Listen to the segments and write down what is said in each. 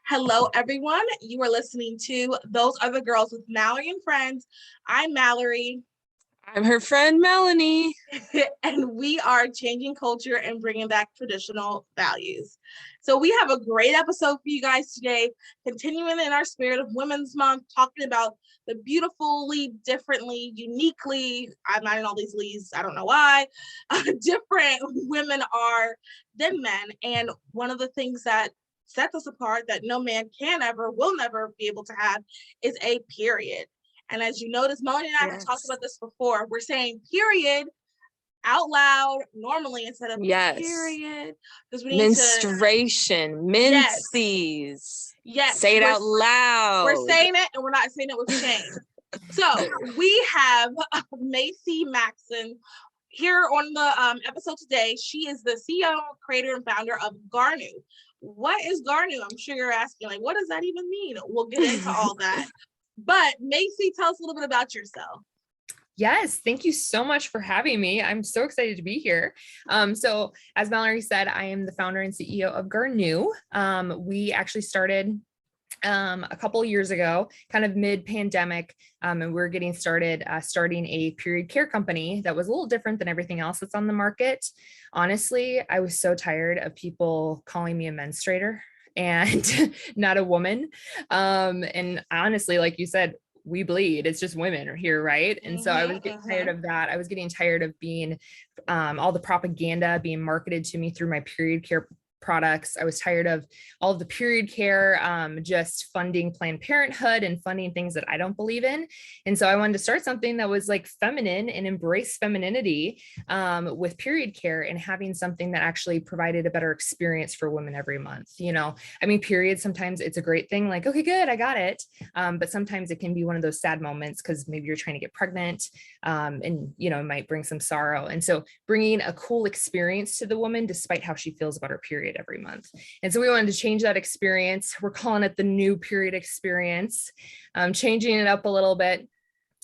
Hello, everyone. You are listening to Those Other Girls with Mallory and Friends. I'm Mallory. I'm her friend, Melanie. And we are changing culture and bringing back traditional values. So we have a great episode for you guys today, continuing in our spirit of Women's Month, talking about the beautifully, differently, uniquely, I'm not in all these leads, I don't know why, different women are than men. And one of the things that sets us apart that no man can ever, will never be able to have is a period. And as you notice, Melanie and I have talked about this before. We're saying period out loud normally instead of period. Because we need menstruation, menses. Yes. Say it out loud. We're saying it and we're not saying it with shame. So we have Macy Maxson here on the episode today. She is the CEO, creator, and founder of Garnuu. What is Garnuu? I'm sure you're asking, like, what does that even mean? We'll get into all that. But Macy, tell us a little bit about yourself. Yes, thank you so much for having me. I'm so excited to be here. So as Mallory said, I am the founder and CEO of Garnuu. We actually started a couple of years ago, kind of mid-pandemic, and we're getting started starting a period care company that was a little different than everything else that's on the market. Honestly, I was so tired of people calling me a menstruator and not a woman. And honestly, like you said, we bleed. It's just women are here, right? And so I was getting tired of that. I was getting tired of being all the propaganda being marketed to me through my period care products. I was tired of all of the period care, just funding Planned Parenthood and funding things that I don't believe in. And so I wanted to start something that was like feminine and embrace femininity with period care and having something that actually provided a better experience for women every month. You know, I mean, period, sometimes it's a great thing, like, okay, good, I got it. But sometimes it can be one of those sad moments because maybe you're trying to get pregnant and, you know, it might bring some sorrow. And so bringing a cool experience to the woman, despite how she feels about her period every month. And so we wanted to change that experience. We're calling it the new period experience, changing it up a little bit.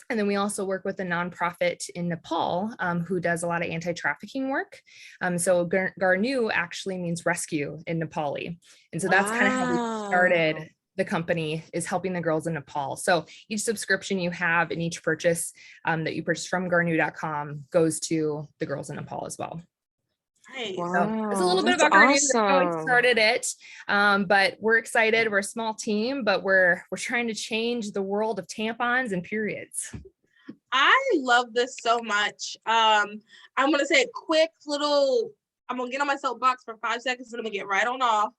And then we also work with a nonprofit in Nepal who does a lot of anti-trafficking work. So Garnuu actually means rescue in Nepali. And so that's kind of how we started the company, is helping the girls in Nepal. So each subscription you have and each purchase that you purchase from Garnuu.com goes to the girls in Nepal as well. Wow, so it's a little bit about Garnuu. That's how we started it, but we're excited. We're a small team, but we're trying to change the world of tampons and periods. I love this so much. I'm gonna say a quick little. I'm gonna get on my soapbox for 5 seconds and I'm gonna get right on off.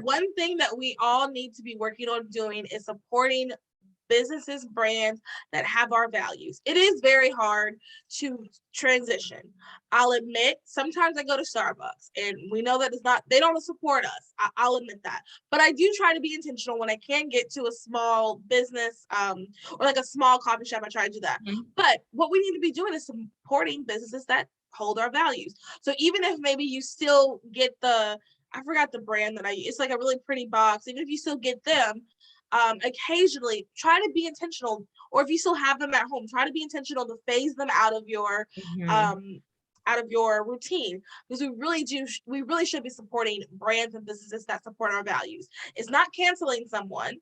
One thing that we all need to be working on doing is supporting businesses, brands that have our values. It is very hard to transition. I'll admit, sometimes I go to Starbucks and we know that they don't support us. I'll admit that. But I do try to be intentional when I can get to a small business or like a small coffee shop. I try to do that. Mm-hmm. But what we need to be doing is supporting businesses that hold our values. So even if maybe you still get I forgot the brand that it's like a really pretty box. Even if you still get them, occasionally try to be intentional, or if you still have them at home, try to be intentional to phase them out of your routine, because we really should be supporting brands and businesses that support our values. It's not canceling someone,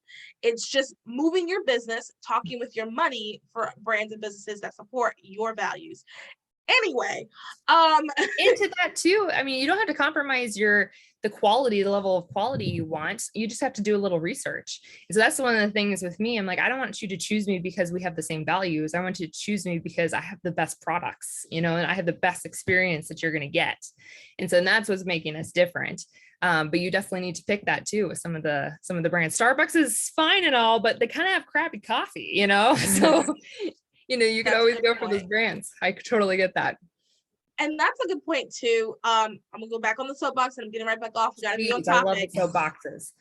it's just moving your business, talking with your money for brands and businesses that support your values. Anyway, into that too, I mean, you don't have to compromise the level of quality you want. You just have to do a little research. And so that's one of the things with me. I'm like, I don't want you to choose me because we have the same values. I want you to choose me because I have the best products, you know, and I have the best experience that you're going to get. And so that's what's making us different. But you definitely need to pick that too with some of the brands. Starbucks is fine and all, but they kind of have crappy coffee, you know? So, you know, you could always go for those brands. I totally get that. And that's a good point too. I'm gonna go back on the soapbox and I'm getting right back off. We gotta be on topic. I love the soapboxes.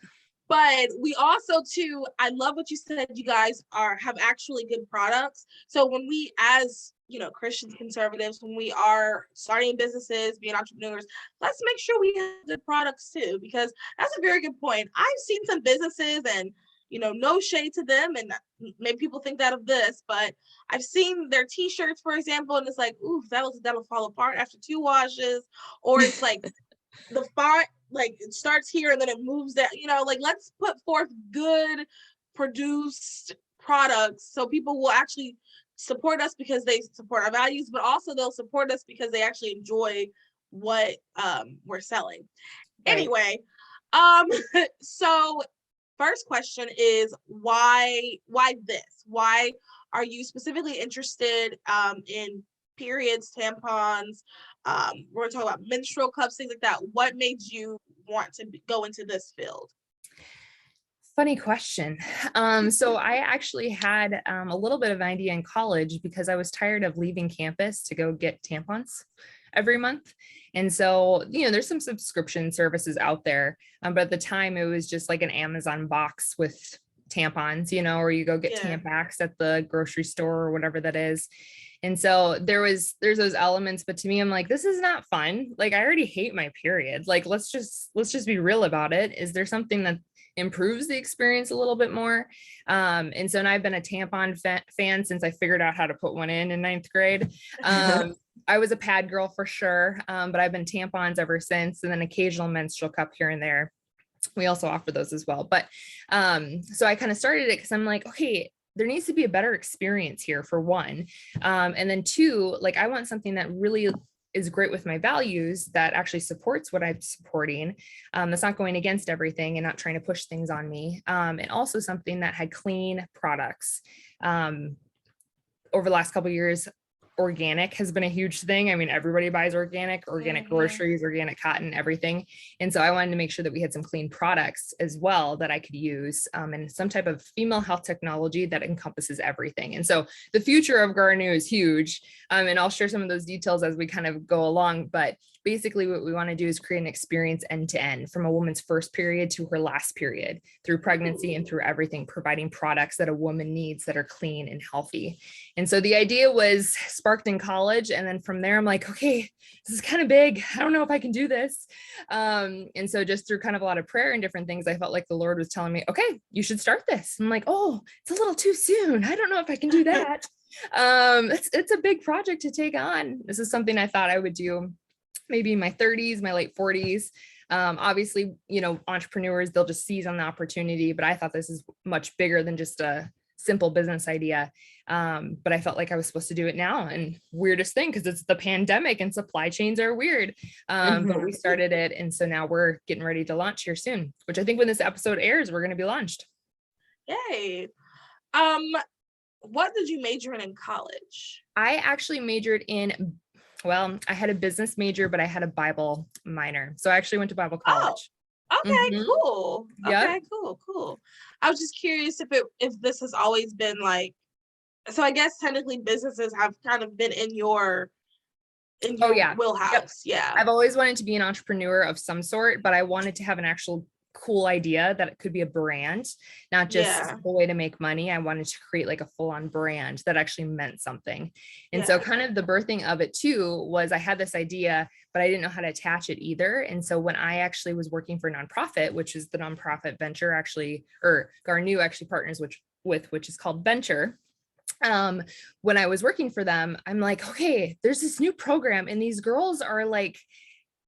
But we also too, I love what you said, you guys have actually good products. So when we, as you know, Christians, conservatives, when we are starting businesses, being entrepreneurs, let's make sure we have good products too, because that's a very good point. I've seen some businesses, and you know, no shade to them, and maybe people think that of this, but I've seen their t-shirts, for example, and it's like, ooh, that'll fall apart after 2 washes, or it's like the font, like it starts here and then it moves that, like let's put forth good produced products so people will actually support us because they support our values, but also they'll support us because they actually enjoy what we're selling. Right. Anyway, so first question is why this? Why are you specifically interested in periods, tampons? We're gonna talk about menstrual cups, things like that. What made you want to go into this field? Funny question. So I actually had a little bit of an idea in college because I was tired of leaving campus to go get tampons every month. And so, there's some subscription services out there, but at the time it was just like an Amazon box with tampons, or you go get Tampax at the grocery store or whatever that is. And so there's those elements, but to me, I'm like, this is not fun. Like, I already hate my period. Like, let's just be real about it. Is there something that improves the experience a little bit more? And so now I've been a tampon fan since I figured out how to put one in ninth grade. I was a pad girl for sure, but I've been tampons ever since, and then occasional menstrual cup here and there. We also offer those as well. But so I kind of started it because I'm like, okay, there needs to be a better experience here for one. And then two, like I want something that really is great with my values, that actually supports what I'm supporting. That's not going against everything and not trying to push things on me. And also something that had clean products. Over the last couple of years, organic has been a huge thing. I mean, everybody buys organic groceries, organic cotton, everything. And so I wanted to make sure that we had some clean products as well that I could use, and some type of female health technology that encompasses everything. And so the future of Garnuu is huge. And I'll share some of those details as we kind of go along. But basically what we want to do is create an experience end to end, from a woman's first period to her last period, through pregnancy and through everything, providing products that a woman needs that are clean and healthy. And so the idea was sparked in college. And then from there, I'm like, okay, this is kind of big. I don't know if I can do this. And so just through kind of a lot of prayer and different things, I felt like the Lord was telling me, okay, you should start this. I'm like, oh, it's a little too soon. I don't know if I can do that. It's a big project to take on. This is something I thought I would do maybe in my 30s, my late 40s. Obviously, entrepreneurs, they'll just seize on the opportunity, but I thought this is much bigger than just a simple business idea. But I felt like I was supposed to do it now. And weirdest thing, because it's the pandemic and supply chains are weird. But we started it. And so now we're getting ready to launch here soon, which I think when this episode airs, we're going to be launched. Yay. What did you major in college? I actually majored in, I had a business major, but I had a Bible minor. So I actually went to Bible college. Oh, okay, cool. Yep. Okay, cool. I was just curious if this has always been like, so I guess technically businesses have kind of been in your wheelhouse. Yep. Yeah. I've always wanted to be an entrepreneur of some sort, but I wanted to have an actual cool idea that it could be a brand, not just a way to make money. I wanted to create like a full-on brand that actually meant something. And so kind of the birthing of it too was I had this idea, but I didn't know how to attach it either. And so when I actually was working for a nonprofit, which is the nonprofit Venture actually, or Garnuu actually partners with, which is called Venture. When I was working for them, I'm like, okay, there's this new program and these girls are like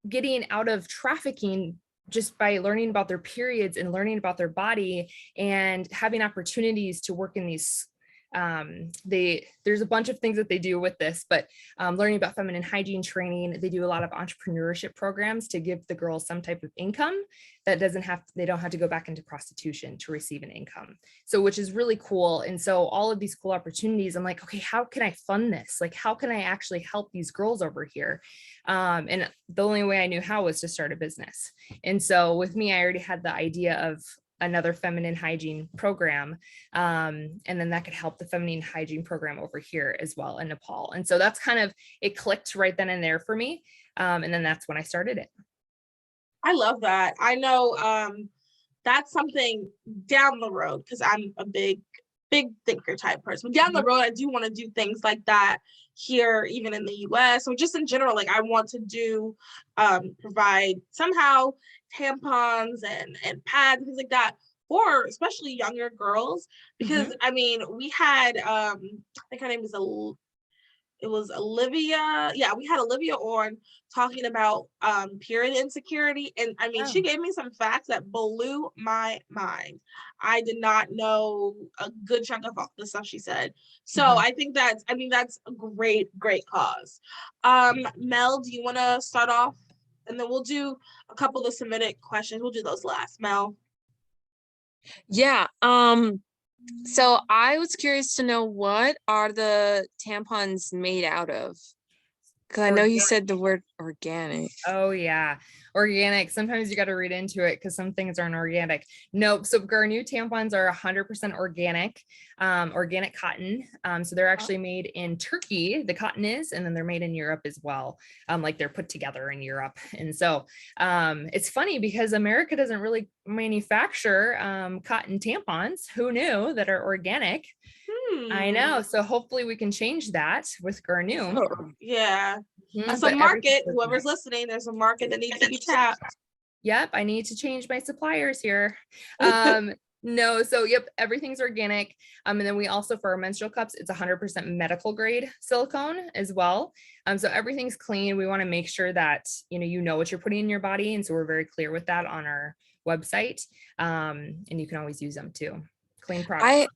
getting out of trafficking just by learning about their periods and learning about their body and having opportunities to work in these. There's a bunch of things that they do with this, but learning about feminine hygiene training, they do a lot of entrepreneurship programs to give the girls some type of income that they don't have to go back into prostitution to receive an income. So, which is really cool. And so all of these cool opportunities, I'm like, okay, how can I fund this? Like, how can I actually help these girls over here? And the only way I knew how was to start a business. And so with me, I already had the idea of another feminine hygiene program. And then that could help the feminine hygiene program over here as well in Nepal. And so that's kind of, it clicked right then and there for me. And then that's when I started it. I love that. I know that's something down the road, because I'm a big thinker type person. But down the road, I do want to do things like that here, even in the US, or just in general. Like I want to do provide somehow tampons and pads, things like that, for especially younger girls. Because I mean, we had I think her name is it was Olivia. Yeah, we had Olivia on talking about period insecurity. And I mean, she gave me some facts that blew my mind. I did not know a good chunk of the stuff she said. So I think that's a great cause. Mel, do you want to start off? And then we'll do a couple of submitted questions. We'll do those last. Mel. Yeah. So I was curious to know, what are the tampons made out of? Because I know you said the word organic. Oh yeah, organic. Sometimes you got to read into it because some things aren't organic. Nope. So Garnuu tampons are 100% organic, organic cotton. So they're actually made in Turkey, the cotton is, and then they're made in Europe as well. Like they're put together in Europe. And so it's funny because America doesn't really manufacture cotton tampons. Who knew, that are organic? I know. So hopefully we can change that with Garnuu. Yeah. That's a market. Whoever's listening, there's a market that needs to be tapped. Yep. I need to change my suppliers here. No. So yep. Everything's organic. And then we also, for our menstrual cups, it's 100% medical grade silicone as well. So everything's clean. We want to make sure that, you know what you're putting in your body. And so we're very clear with that on our website. And you can always use them too. Clean products.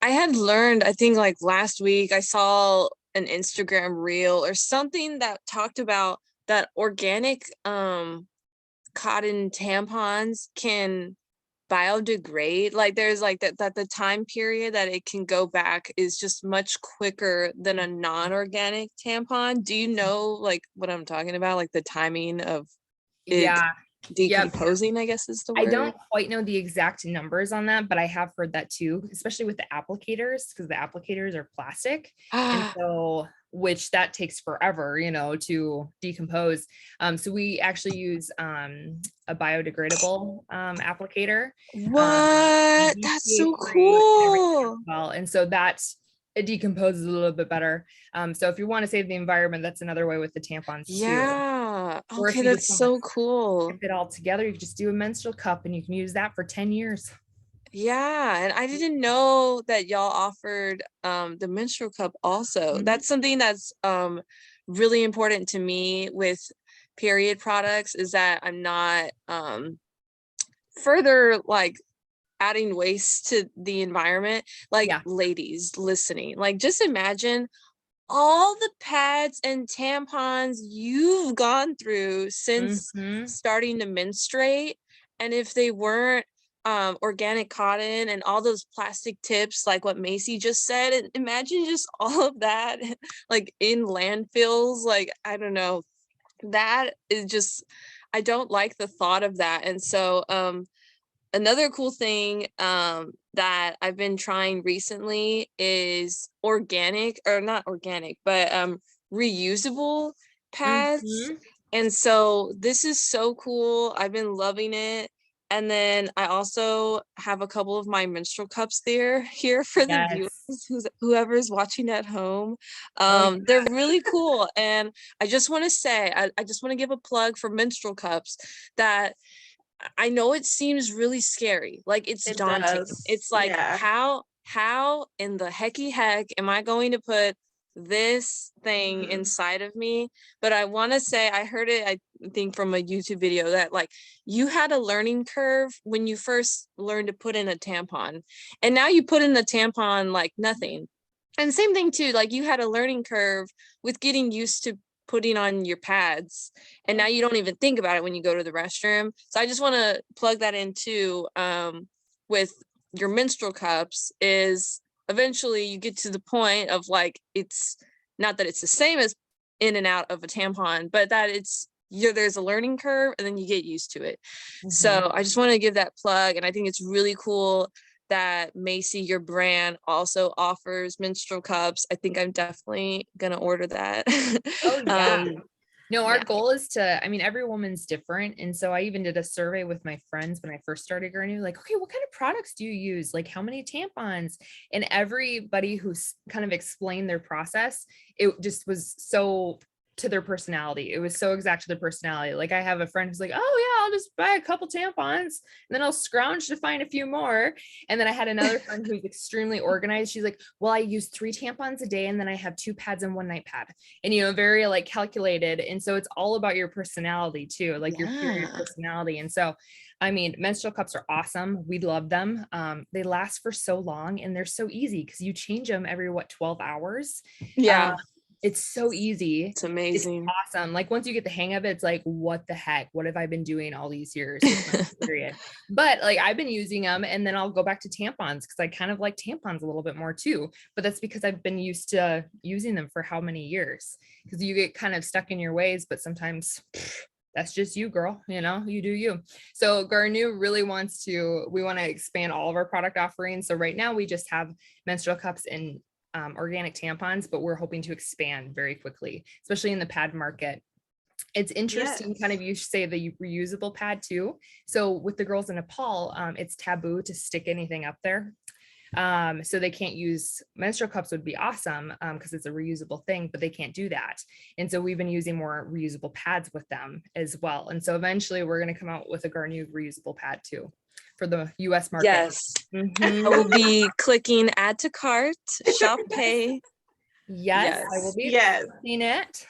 I had learned, I think like last week, I saw an Instagram reel or something that talked about that organic cotton tampons can biodegrade. Like there's like that the time period that it can go back is just much quicker than a non-organic tampon. Do you know like what I'm talking about? Like the timing of it decomposing, I guess is the word. I don't quite know the exact numbers on that, but I have heard that too, especially with the applicators, because the applicators are plastic. And so, which that takes forever, to decompose. So we actually use a biodegradable applicator. What? That's so cool. Well, and so it decomposes a little bit better. So if you want to save the environment, that's another way with the tampons too. Yeah. Okay, that's so cool. Keep it all together. You can just do a menstrual cup and you can use that for 10 years. Yeah. And I didn't know that y'all offered the menstrual cup also. That's something that's really important to me with period products, is that I'm not further like adding waste to the environment. Like ladies listening, like just imagine all the pads and tampons you've gone through since starting to menstruate. And if they weren't organic cotton and all those plastic tips, like what Macy just said, and imagine just all of that like in landfills. Like, I don't know, that is just, I don't like the thought of that. And so another cool thing that I've been trying recently is organic, or not organic, but reusable pads. And so this is so cool. I've been loving it. And then I also have a couple of my menstrual cups here for the viewers, whoever's watching at home. They're really cool. And I just want to say, I just want to give a plug for menstrual cups, that I know it seems really scary. Like it's daunting. It's like, how in the heck am I going to put this thing inside of me? But I want to say, I heard it, I think from a YouTube video, that like you had a learning curve when you first learned to put in a tampon, and now you put in the tampon like nothing. And same thing too, like you had a learning curve with getting used to putting on your pads, and now you don't even think about it when you go to the restroom. So I just want to plug that in too, with your menstrual cups, is eventually you get to the point of like, it's not that it's the same as in and out of a tampon, but that there's a learning curve and then you get used to it. So I just want to give that plug. And I think it's really cool that Macy, your brand, also offers menstrual cups. I think I'm definitely gonna order that. Oh yeah. No, our goal is to, every woman's different. And so I even did a survey with my friends when I first started Garnuu, like, okay, what kind of products do you use? Like, how many tampons? And everybody who's kind of explained their process, it just was so to their personality. It was so exact to their personality. Like I have a friend who's like, oh yeah, I'll just buy a couple tampons and then I'll scrounge to find a few more. And then I had another friend who's extremely organized. She's like, well, I use 3 tampons a day and then I have 2 pads and 1 night pad. And, you know, very like calculated. And so it's all about your personality too, like your period personality. And so, I mean, menstrual cups are awesome. We love them. They last for so long and they're so easy because you change them every 12 hours. Yeah. It's so easy. It's amazing. It's awesome. Like once you get the hang of it, it's like, what the heck? What have I been doing all these years? Period. But like I've been using them and then I'll go back to tampons because I kind of like tampons a little bit more too. But that's because I've been used to using them for how many years? Because you get kind of stuck in your ways, but sometimes that's just you, girl, you know, you do you. So Garnuu really we want to expand all of our product offerings. So right now we just have menstrual cups and organic tampons, but we're hoping to expand very quickly, especially in the pad market. It's interesting, kind of, you say the reusable pad too. So with the girls in Nepal, it's taboo to stick anything up there. So they can't use menstrual cups would be awesome because it's a reusable thing, but they can't do that. And so we've been using more reusable pads with them as well. And so eventually we're going to come out with a Garnuu reusable pad too for the US market. Yes. I will be clicking add to cart, shop pay. Yes, I will be seeing it.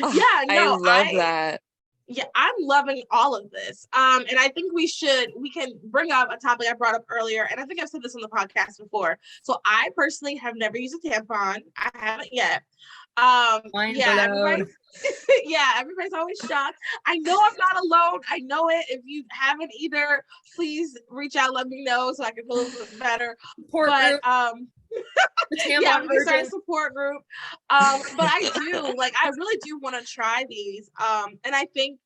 I love that. Yeah, I'm loving all of this. And I think we can bring up a topic I brought up earlier. And I think I've said this on the podcast before. So I personally have never used a tampon. I haven't yet. Everybody's always shocked. I know I'm not alone. I know it. If you haven't either, please reach out, let me know so I can feel a little bit better. We can start a support group. But I really do want to try these. And I think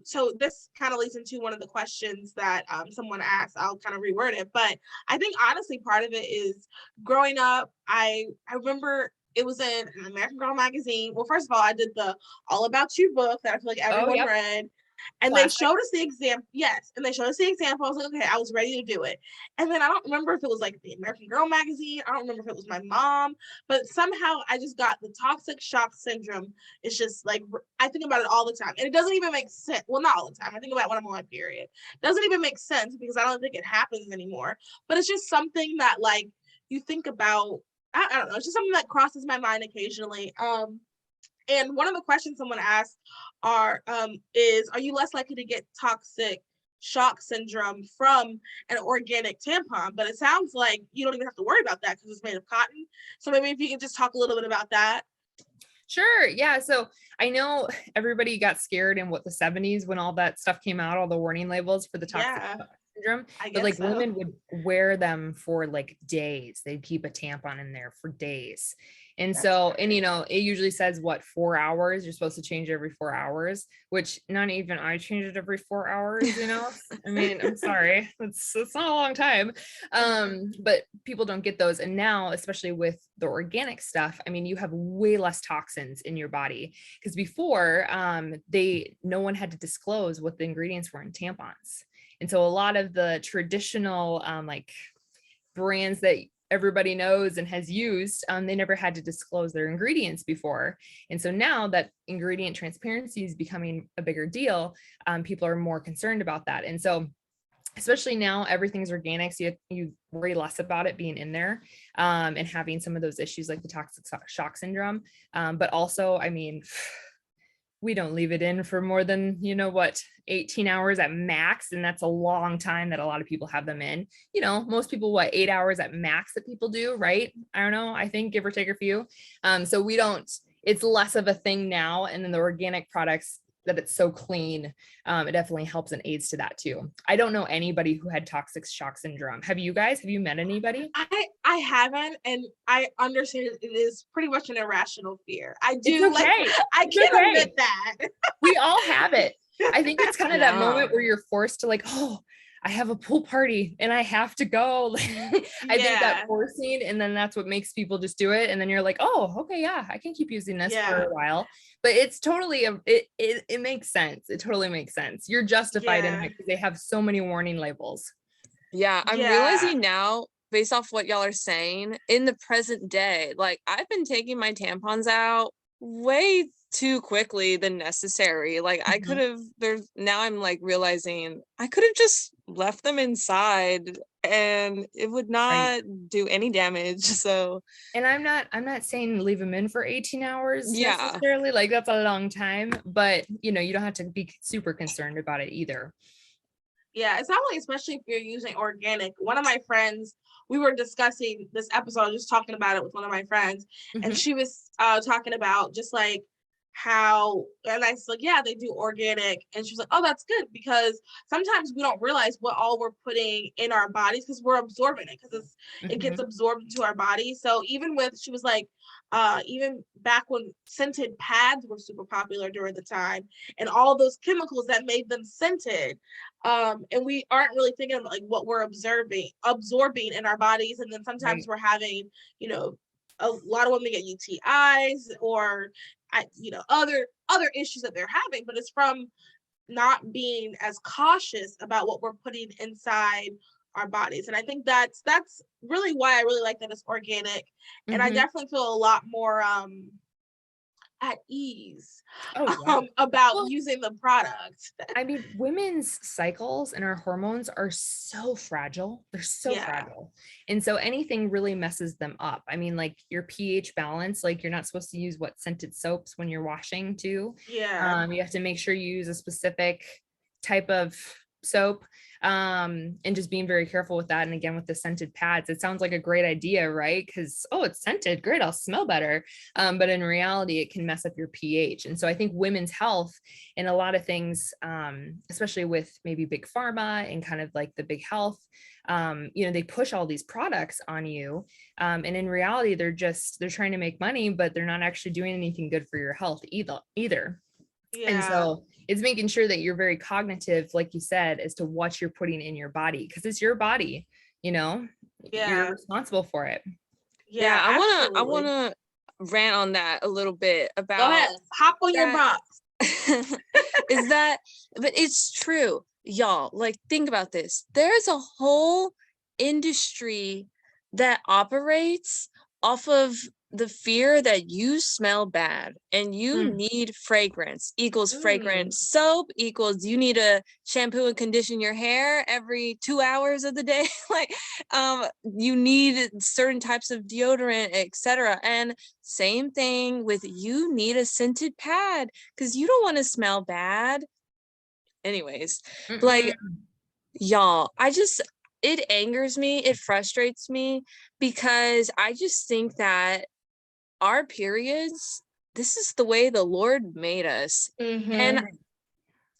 so this kind of leads into one of the questions that someone asked. I'll kind of reword it, but I think honestly part of it is growing up. I remember it was in an American Girl magazine. Well, first of all, I did the All About You book that I feel like everyone read. And they showed us the example. Yes. And they showed us the example. I was like, okay, I was ready to do it. And then I don't remember if it was like the American Girl magazine. I don't remember if it was my mom, but somehow I just got the toxic shock syndrome. It's just like, I think about it all the time and it doesn't even make sense. Well, not all the time. I think about it when I'm on my period. It doesn't even make sense because I don't think it happens anymore, but it's just something that like you think about. I don't know. It's just something that crosses my mind occasionally. And one of the questions someone asked is, are you less likely to get toxic shock syndrome from an organic tampon? But it sounds like you don't even have to worry about that because it's made of cotton. So maybe if you can just talk a little bit about that. Sure. Yeah. So I know everybody got scared in the 70s when all that stuff came out, all the warning labels for the toxic shock syndrome. But like women would wear them for like days. They'd keep a tampon in there for days. And you know, it usually says 4 hours. You're supposed to change every 4 hours, which not even I change it every 4 hours, you know? I mean, I'm sorry. It's not a long time. But people don't get those. And now, especially with the organic stuff, I mean, you have way less toxins in your body because before no one had to disclose what the ingredients were in tampons. And so a lot of the traditional like brands that everybody knows and has used, they never had to disclose their ingredients before. And so now that ingredient transparency is becoming a bigger deal, people are more concerned about that. And so especially now everything's organic, so you worry less about it being in there and having some of those issues like the toxic shock syndrome. But also, I mean, we don't leave it in for more than, 18 hours at max. And that's a long time that a lot of people have them in, most people, 8 hours at max that people do, right? I don't know. I think give or take a few. So it's less of a thing now. And then the organic products that it's so clean, it definitely helps and aids to that too. I don't know anybody who had toxic shock syndrome. Have you met anybody? I haven't, and I understand it is pretty much an irrational fear. I do. It's okay. I can admit that. We all have it. I think it's kind of that moment where you're forced to I have a pool party and I have to go. I think that forcing, and then that's what makes people just do it. And then you're like, oh, okay, yeah, I can keep using this for a while. But it's totally, it makes sense. It totally makes sense. You're justified in it because they have so many warning labels. Yeah, I'm realizing now, based off what y'all are saying, in the present day, I've been taking my tampons out way too quickly than necessary. Like I could have, now I'm like realizing I could have just left them inside and it would not do any damage. So, and I'm not saying leave them in for 18 hours yeah, necessarily, like that's a long time, but you know, you don't have to be super concerned about it either. Yeah, it's not like, especially if you're using organic. One of my friends, we were discussing this episode, just talking about it with one of my friends, and she was talking about just like how, and I was like, yeah, they do organic, and she was like, oh, that's good, because sometimes we don't realize what all we're putting in our bodies because we're absorbing it, because it gets absorbed into our body. So even with, she was like, even back when scented pads were super popular during the time, and all those chemicals that made them scented, and we aren't really thinking about like what we're absorbing in our bodies, and then sometimes we're having, you know, a lot of women get UTIs or other issues that they're having, but it's from not being as cautious about what we're putting inside our bodies. And I think that's really why I really like that it's organic, and I definitely feel a lot more at ease about using the product. I mean, women's cycles and our hormones are so fragile. They're so fragile. And so anything really messes them up. I mean, like your pH balance, like you're not supposed to use scented soaps when you're washing too. Yeah. You have to make sure you use a specific type of soap, and just being very careful with that. And again, with the scented pads, it sounds like a great idea, right? Because, oh, it's scented, great, I'll smell better. But in reality, it can mess up your pH. And so I think women's health and a lot of things, especially with maybe big pharma and kind of like the big health, you know, they push all these products on you. And in reality, they're trying to make money, but they're not actually doing anything good for your health either. Yeah. And so it's making sure that you're very cognitive, like you said, as to what you're putting in your body, because it's your body, you know, you're responsible for it. Yeah, I wanna rant on that a little bit about. Go ahead, hop on your box. Is that, but it's true, y'all. Like, think about this. There's a whole industry that operates off of the fear that you smell bad and you need fragrance equals fragrance soap equals you need to shampoo and condition your hair every 2 hours of the day. Like, you need certain types of deodorant, etc. And same thing with, you need a scented pad because you don't want to smell bad. Anyways, like, y'all, it angers me, it frustrates me, because I just think that our periods, this is the way the Lord made us. And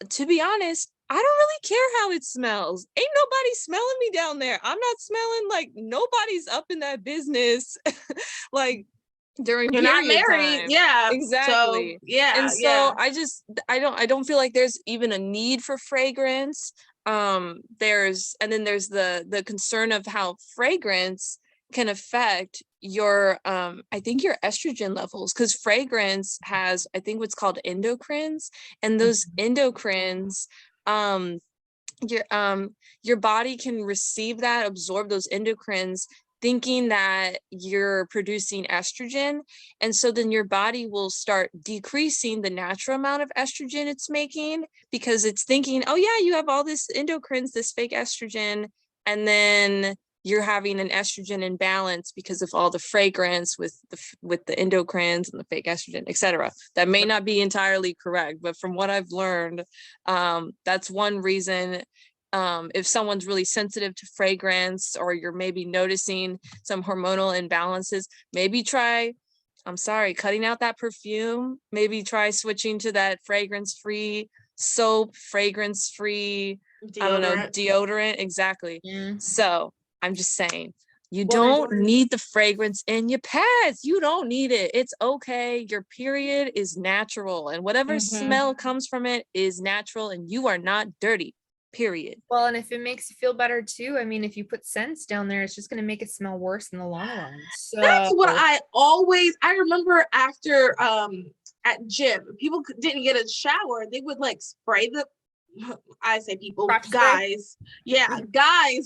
to be honest, I don't really care how it smells. Ain't nobody smelling me down there. I'm not smelling, like nobody's up in that business. Like during you're not married time. Yeah, exactly. So, yeah, and so I don't feel like there's even a need for fragrance. There's the concern of how fragrance can affect your I think your estrogen levels, because fragrance has, I think, what's called endocrines, and those endocrines, your body can receive that, absorb those endocrines, thinking that you're producing estrogen, and so then your body will start decreasing the natural amount of estrogen it's making, because it's thinking, oh yeah, you have all this endocrines, this fake estrogen, and then you're having an estrogen imbalance because of all the fragrance with the endocrines and the fake estrogen, etc. That may not be entirely correct, but from what I've learned, that's one reason. If someone's really sensitive to fragrance, or you're maybe noticing some hormonal imbalances, maybe try, cutting out that perfume. Maybe try switching to that fragrance-free soap, fragrance-free, deodorant. Exactly. So I'm just saying, you don't need the fragrance in your pads. You don't need it. It's okay. Your period is natural, and whatever smell comes from it is natural, and you are not dirty. Period. Well, and if it makes you feel better too, I mean, if you put scents down there, it's just going to make it smell worse in the long run. So that's what I remember after at gym, people didn't get a shower, they would like spray the, I say people, guys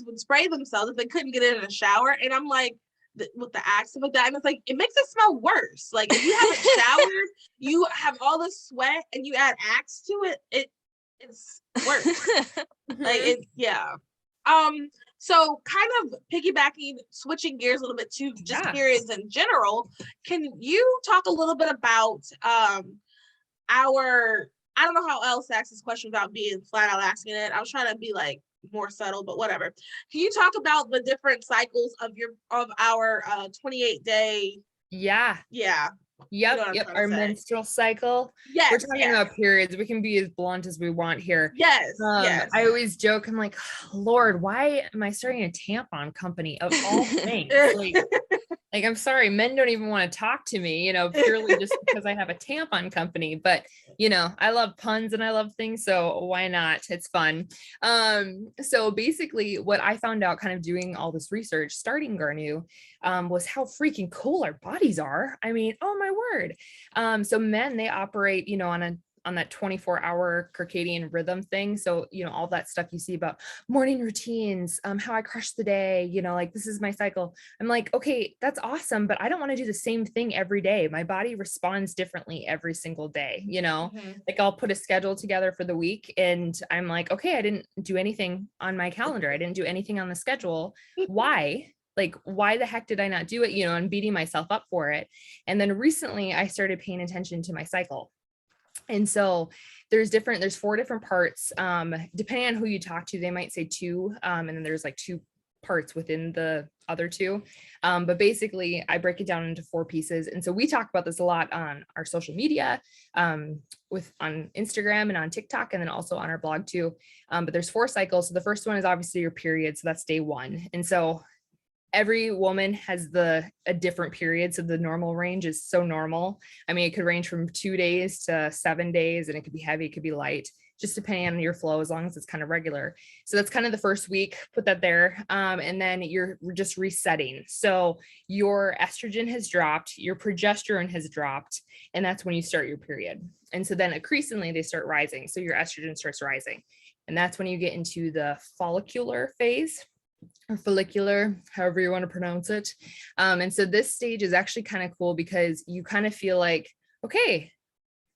would spray themselves if they couldn't get in a shower, and I'm like, with the Axe stuff like that, and it's like it makes it smell worse. Like if you haven't showered, you have all the sweat, and you add Axe to it, it's worse. Like it, yeah. So kind of piggybacking, switching gears a little bit to just periods in general. Can you talk a little bit about I don't know how else to ask this question without being flat out asking it. I was trying to be like more subtle, but whatever. Can you talk about the different cycles of our 28-day? Yeah. Yep. Our menstrual cycle. Yes. We're talking about periods. We can be as blunt as we want here. Yes. I always joke, I'm like, Lord, why am I starting a tampon company of all things? Like, I'm sorry, men don't even want to talk to me, purely just because I have a tampon company. But, I love puns and I love things. So why not? It's fun. So basically what I found out kind of doing all this research, starting Garnuu, was how freaking cool our bodies are. I mean, oh my word. So men, they operate, on that 24-hour circadian rhythm thing. So, all that stuff you see about morning routines, how I crush the day, like this is my cycle. I'm like, okay, that's awesome, but I don't want to do the same thing every day. My body responds differently every single day, like I'll put a schedule together for the week and I'm like, okay, I didn't do anything on my calendar. I didn't do anything on the schedule. Why? Like, why the heck did I not do it? And beating myself up for it. And then recently I started paying attention to my cycle. And so there's 4 different parts, depending on who you talk to, they might say 2. And then there's like 2 parts within the other 2. But basically I break it down into 4 pieces. And so we talk about this a lot on our social media, on Instagram and on TikTok, and then also on our blog too. But there's 4 cycles. So the first one is obviously your period. So that's day 1. And so every woman has a different period. So the normal range is so normal. I mean, it could range from 2 days to 7 days, and it could be heavy, it could be light, just depending on your flow, as long as it's kind of regular. So that's kind of the first week, put that there. And then you're just resetting. So your estrogen has dropped, your progesterone has dropped, and that's when you start your period. And so then increasingly they start rising. So your estrogen starts rising. And that's when you get into the follicular phase, or follicular, however you want to pronounce it. And so this stage is actually kind of cool because you kind of feel like, okay,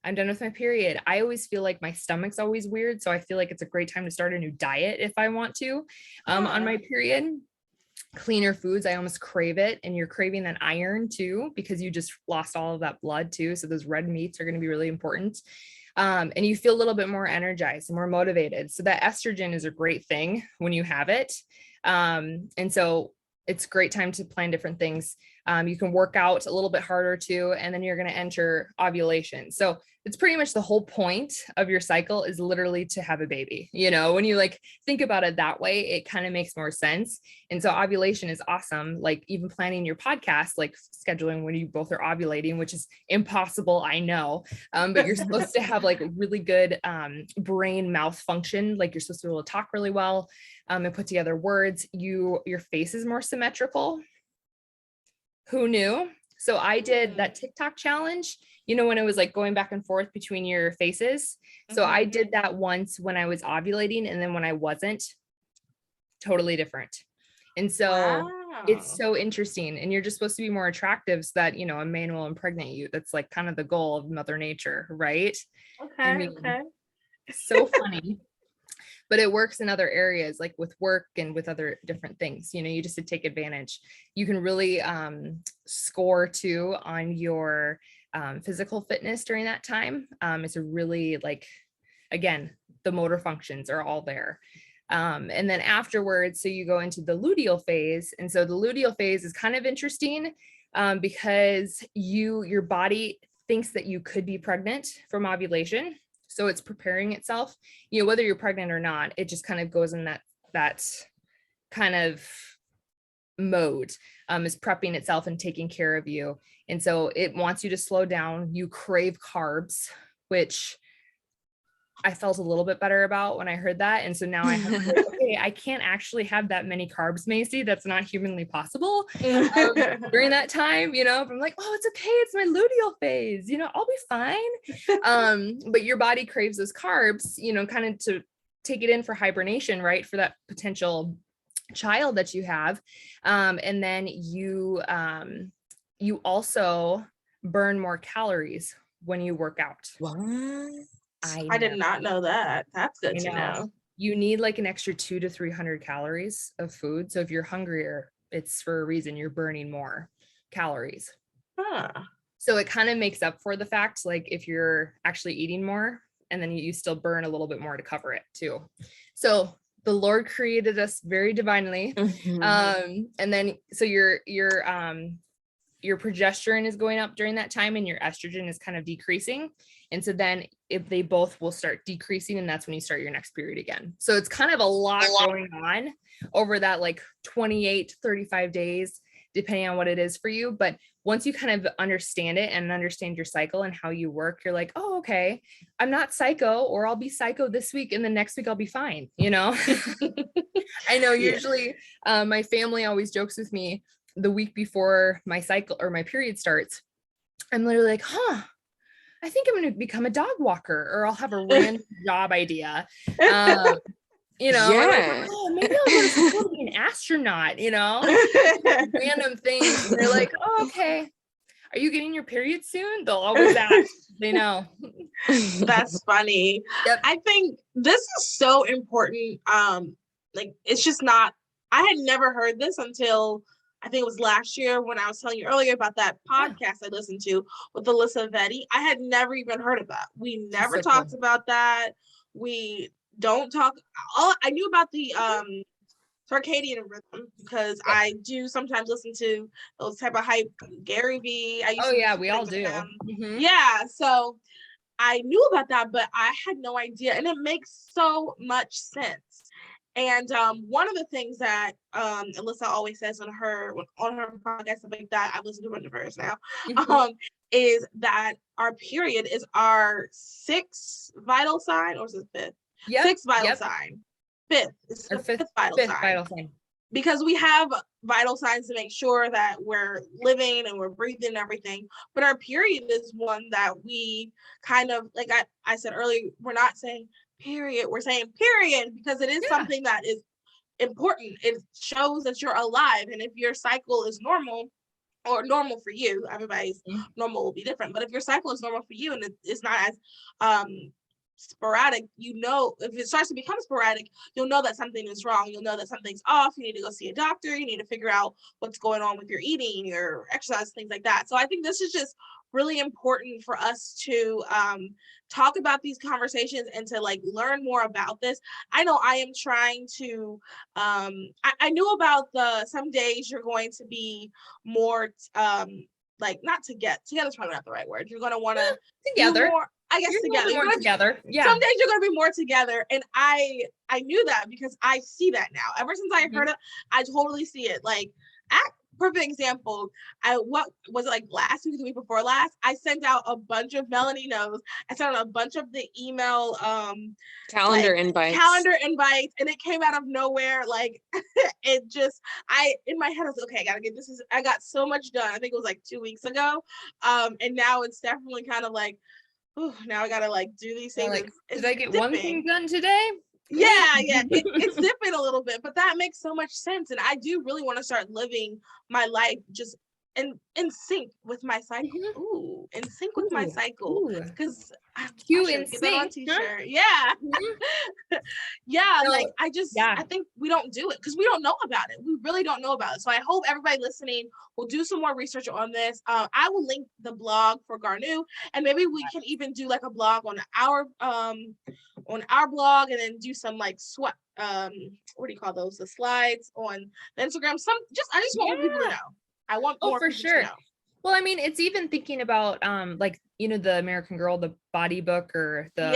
I'm done with my period. I always feel like my stomach's always weird. So I feel like it's a great time to start a new diet if I want to, on my period. Cleaner foods, I almost crave it. And you're craving that iron too, because you just lost all of that blood too. So those red meats are going to be really important. And you feel a little bit more energized and more motivated. So that estrogen is a great thing when you have it. And so it's a great time to plan different things. You can work out a little bit harder too, and then you're going to enter ovulation. So it's pretty much the whole point of your cycle is literally to have a baby. When you like think about it that way, it kind of makes more sense. And so ovulation is awesome. Like even planning your podcast, like scheduling when you both are ovulating, which is impossible, I know. But you're supposed to have like really good brain mouth function. Like you're supposed to be able to talk really well and put together words. Your face is more symmetrical. Who knew? So I did that TikTok challenge, when it was like going back and forth between your faces. So I did that once when I was ovulating, and then when I wasn't, totally different. And so it's so interesting. And you're just supposed to be more attractive so that, a man will impregnate you. That's like kind of the goal of Mother Nature, right? Okay. So funny. But it works in other areas, like with work and with other different things, you just to take advantage. You can really score too on your physical fitness during that time. It's a really again, the motor functions are all there. And then afterwards, so you go into the luteal phase. And so the luteal phase is kind of interesting because your body thinks that you could be pregnant from ovulation. So it's preparing itself, whether you're pregnant or not, it just kind of goes in that kind of mode, is prepping itself and taking care of you. And so it wants you to slow down. You crave carbs, which I felt a little bit better about when I heard that. And so now I have, okay, I can't actually have that many carbs, Macy. That's not humanly possible during that time, I'm like, oh, it's okay. It's my luteal phase, I'll be fine. But your body craves those carbs, kind of to take it in for hibernation, right? For that potential child that you have. And then you also burn more calories when you work out. What? I did not know that. That's good to know. You need like an extra 200 to 300 calories of food. So if you're hungrier, it's for a reason. You're burning more calories. So it kind of makes up for the fact, like if you're actually eating more, and then you still burn a little bit more to cover it too. So the Lord created us very divinely. And then so your progesterone is going up during that time, and your estrogen is kind of decreasing. And so then if they both will start decreasing, and that's when you start your next period again. So it's kind of a lot going on over that like 28 to 35 days, depending on what it is for you. But once you kind of understand it and understand your cycle and how you work, you're like, oh, okay, I'm not psycho, or I'll be psycho this week and the next week I'll be fine. You know, I know usually my family always jokes with me the week before my cycle or my period starts. I'm literally like, I think I'm going to become a dog walker, or I'll have a random job idea. You know, like, oh, maybe I'll go to school to be an astronaut, you know, random things. And they're like, oh, okay. Are you getting your period soon? They'll always ask. They know. That's funny. Yep. I think this is so important. Like, it's just not, I had never heard this until I think it was last year when I was telling you earlier about that podcast I listened to with Alyssa Vetti. I had never even heard of that. We never talked about that. We don't talk. I knew about the circadian rhythm because I do sometimes listen to those type of hype, Gary V. We all do. Yeah, so I knew about that, but I had no idea, and it makes so much sense. And one of the things that Alyssa always says on her podcast, stuff like that, I've listened to a bunch of hers now, is that our period is our sixth vital sign, or is it fifth? Sixth vital sign. Fifth. It's the fifth vital sign. Because we have vital signs to make sure that we're living and we're breathing and everything. But our period is one that we kind of, like I said earlier, we're not saying period, we're saying period, because it is something that is important. It shows that you're alive. And if your cycle is normal, or normal for you, everybody's normal will be different. But if your cycle is normal for you and it's not as sporadic, you know, if it starts to become sporadic, you'll know that something is wrong. You'll know that something's off. You need to go see a doctor. You need to figure out what's going on with your eating, your exercise, things like that. So I think this is just really important for us to talk about these conversations and to like learn more about this. I know I am trying to I knew about some days you're going to be more like, not together's probably not the right word. You're going to want to together. More, I guess you're together. Yeah. Some days you're going to be more together. And I knew that because I see that now. Ever since I heard it, I totally see it. Like, perfect example. What was it, like last week, the week before last? I sent out a bunch of Melanie knows. I sent out a bunch of the email calendar invites, and it came out of nowhere. Like it just, in my head I was like, okay, I gotta get this. I got so much done. I think it was like 2 weeks ago, and now it's definitely kind of like, oh, now I gotta like do these things. Like, did I get one thing done today? Yeah, it's dipping a little bit, but that makes so much sense. And I do really want to start living my life just in sync with my cycle. Ooh, in sync with my cycle. Because you in sync. That on t-shirt. Yeah. Yeah, no, like I think we don't do it because we don't know about it. We really don't know about it. So I hope everybody listening will do some more research on this. I will link the blog for Garnuu, and maybe we can even do like a blog on our blog, and then do some like what do you call those? The slides on the Instagram. I just want people to know. I want more for people sure. to know. Well, I mean, it's even thinking about like, you know, the American Girl, the body book, or the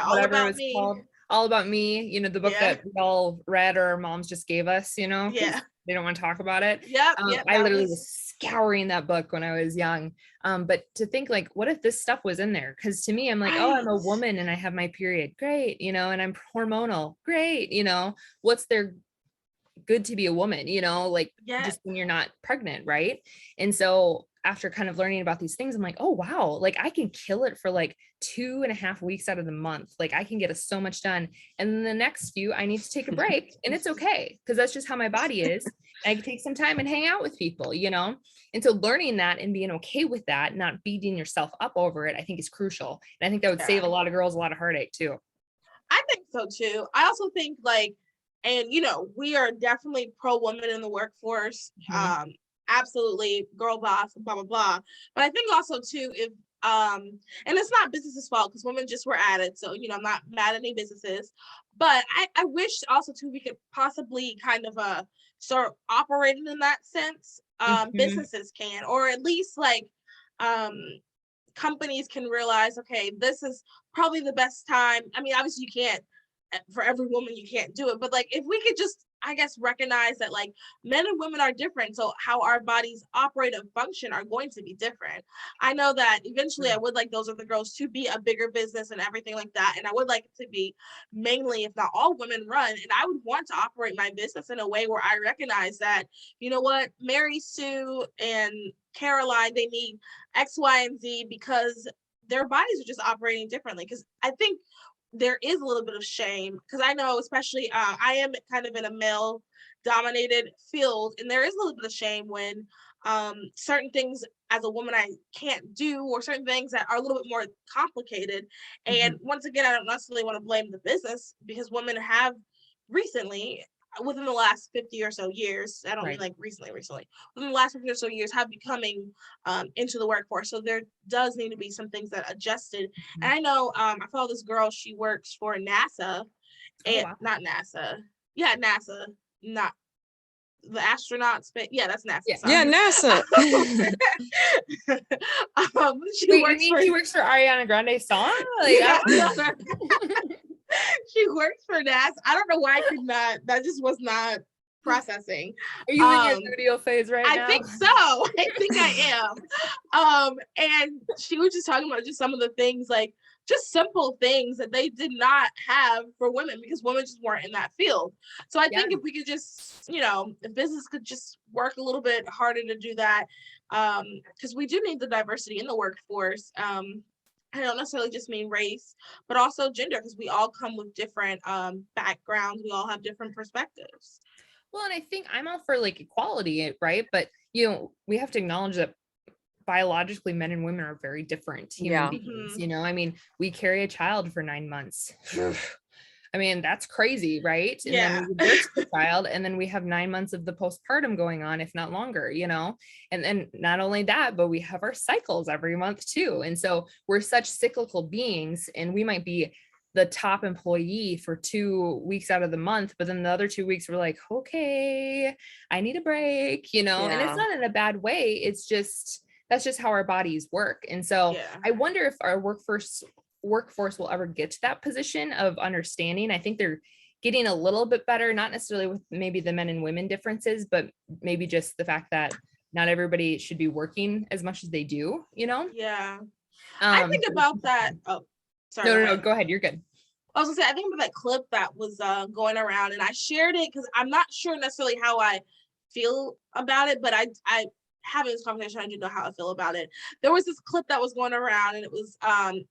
whatever it was called. All About Me, you know, the book that we all read or our moms just gave us, you know, they don't want to talk about it. I literally was scouring that book when I was young. But to think like, what if this stuff was in there? Because to me, I'm like, oh, I'm a woman and I have my period. Great. You know, and I'm hormonal. Great. You know, what's there good to be a woman, you know, like just when you're not pregnant. Right. And so after kind of learning about these things, I'm like, oh, wow, like I can kill it for like 2.5 weeks out of the month. Like I can get so much done. And then the next few, I need to take a break, and it's okay. Cause that's just how my body is. And I can take some time and hang out with people, you know? And so learning that and being okay with that, not beating yourself up over it, I think is crucial. And I think that would save a lot of girls a lot of heartache too. I think so too. I also think like, and you know, we are definitely pro women in the workforce. Absolutely girl boss, blah, blah, blah. But I think also too, if, and it's not business's fault because women just were at it. So, you know, I'm not mad at any businesses, but I wish also too, we could possibly kind of start operating in that sense. Businesses can, or at least like, companies can realize, okay, this is probably the best time. I mean, obviously you can't, for every woman, you can't do it, but like if we could just, I guess, recognize that like men and women are different. So how our bodies operate and function are going to be different. I know that eventually I would like those other girls to be a bigger business and everything like that. And I would like it to be mainly, if not all, women run. And I would want to operate my business in a way where I recognize that, you know what, Mary Sue and Caroline, they need X, Y, and Z because their bodies are just operating differently. Because I think there is a little bit of shame, because I know, especially I am kind of in a male dominated field, and there is a little bit of shame when certain things as a woman I can't do, or certain things that are a little bit more complicated. And once again, I don't necessarily want to blame the business, because women have recently, within the last 50 or so years, I don't mean like recently, within the last 50 or so years, have becoming into the workforce. So there does need to be some things that adjusted. And I know I follow this girl, she works for NASA, and not NASA. Yeah, NASA, not the astronauts, but yeah, that's NASA. Yeah, NASA. She works for Ariana Grande's song? Like, she works for NASA. I don't know why I could not, that just was not processing. Are you in your Ludial phase right now? I think so. I think I am. And she was just talking about just some of the things, like just simple things that they did not have for women, because women just weren't in that field. So I think if we could just, you know, if business could just work a little bit harder to do that, because we do need the diversity in the workforce. I don't necessarily just mean race, but also gender, because we all come with different backgrounds. We all have different perspectives. Well, and I think I'm all for like equality, right? But, you know, we have to acknowledge that biologically men and women are very different human beings. You know, I mean, we carry a child for 9 months. I mean, that's crazy, right? And then we birth the child, and then we have 9 months of the postpartum going on, if not longer, you know? And then not only that, but we have our cycles every month too. And so we're such cyclical beings, and we might be the top employee for 2 weeks out of the month, but then the other 2 weeks we're like, okay, I need a break, you know? And it's not in a bad way. It's just, that's just how our bodies work. And so I wonder if our workforce will ever get to that position of understanding. I think they're getting a little bit better, not necessarily with maybe the men and women differences, but maybe just the fact that not everybody should be working as much as they do, you know? Yeah. I think about that. Oh, sorry. No, go ahead. You're good. I was gonna say, I think about that clip that was going around, and I shared it because I'm not sure necessarily how I feel about it, but I having this conversation, I do know how I feel about it. There was this clip that was going around, and it was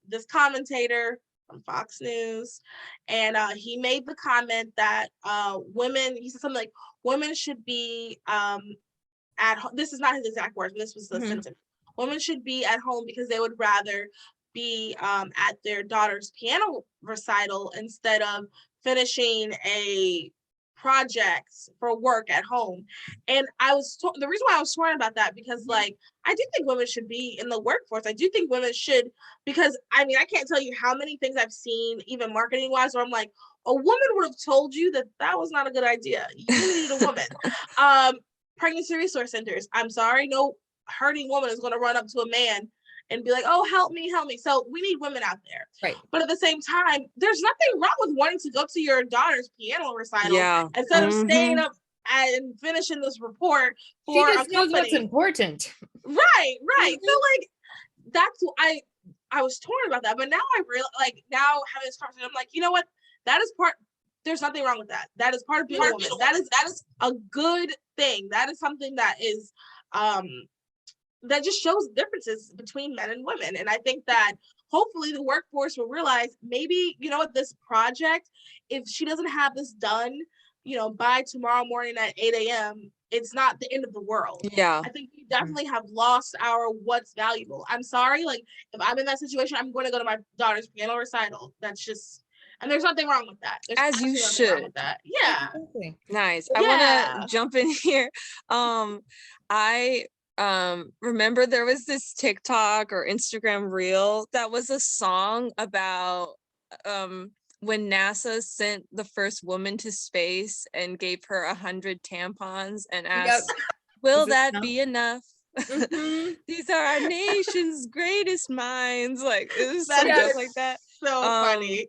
this commentator from Fox News, and he made the comment that women, he said something like, women should be at home. This is not his exact words, but this was the sentence. Women should be at home because they would rather be at their daughter's piano recital instead of finishing a projects for work at home. And I was the reason why I was sworn about that, because like I do think women should be in the workforce. I do think women should, because I mean, I can't tell you how many things I've seen, even marketing wise, where I'm like, a woman would have told you that that was not a good idea. You need a woman. Pregnancy resource centers, I'm sorry, no hurting woman is going to run up to a man and be like, oh, help me. So we need women out there. Right. But at the same time, there's nothing wrong with wanting to go to your daughter's piano recital instead of staying up and finishing this report for she just knows what's important. Right. So like, that's what I was torn about that. But now I realize, like, now having this conversation, I'm like, you know what? That is there's nothing wrong with that. That is part of being a woman. That is a good thing. That is something that is that just shows differences between men and women. And I think that hopefully the workforce will realize, maybe, you know what, this project, if she doesn't have this done, you know, by tomorrow morning at 8 a.m., it's not the end of the world. Yeah. I think we definitely have lost our what's valuable. I'm sorry, like, if I'm in that situation, I'm going to go to my daughter's piano recital. That's just, and there's nothing wrong with that. There's As you nothing wrong should. with that. Yeah. Exactly. Nice. I Yeah. want to jump in here. I remember there was this TikTok or Instagram reel that was a song about when NASA sent the first woman to space and gave her 100 tampons and asked, will that be enough? Mhm. These are our nation's greatest minds. Like, it was some That joke is like that. so funny.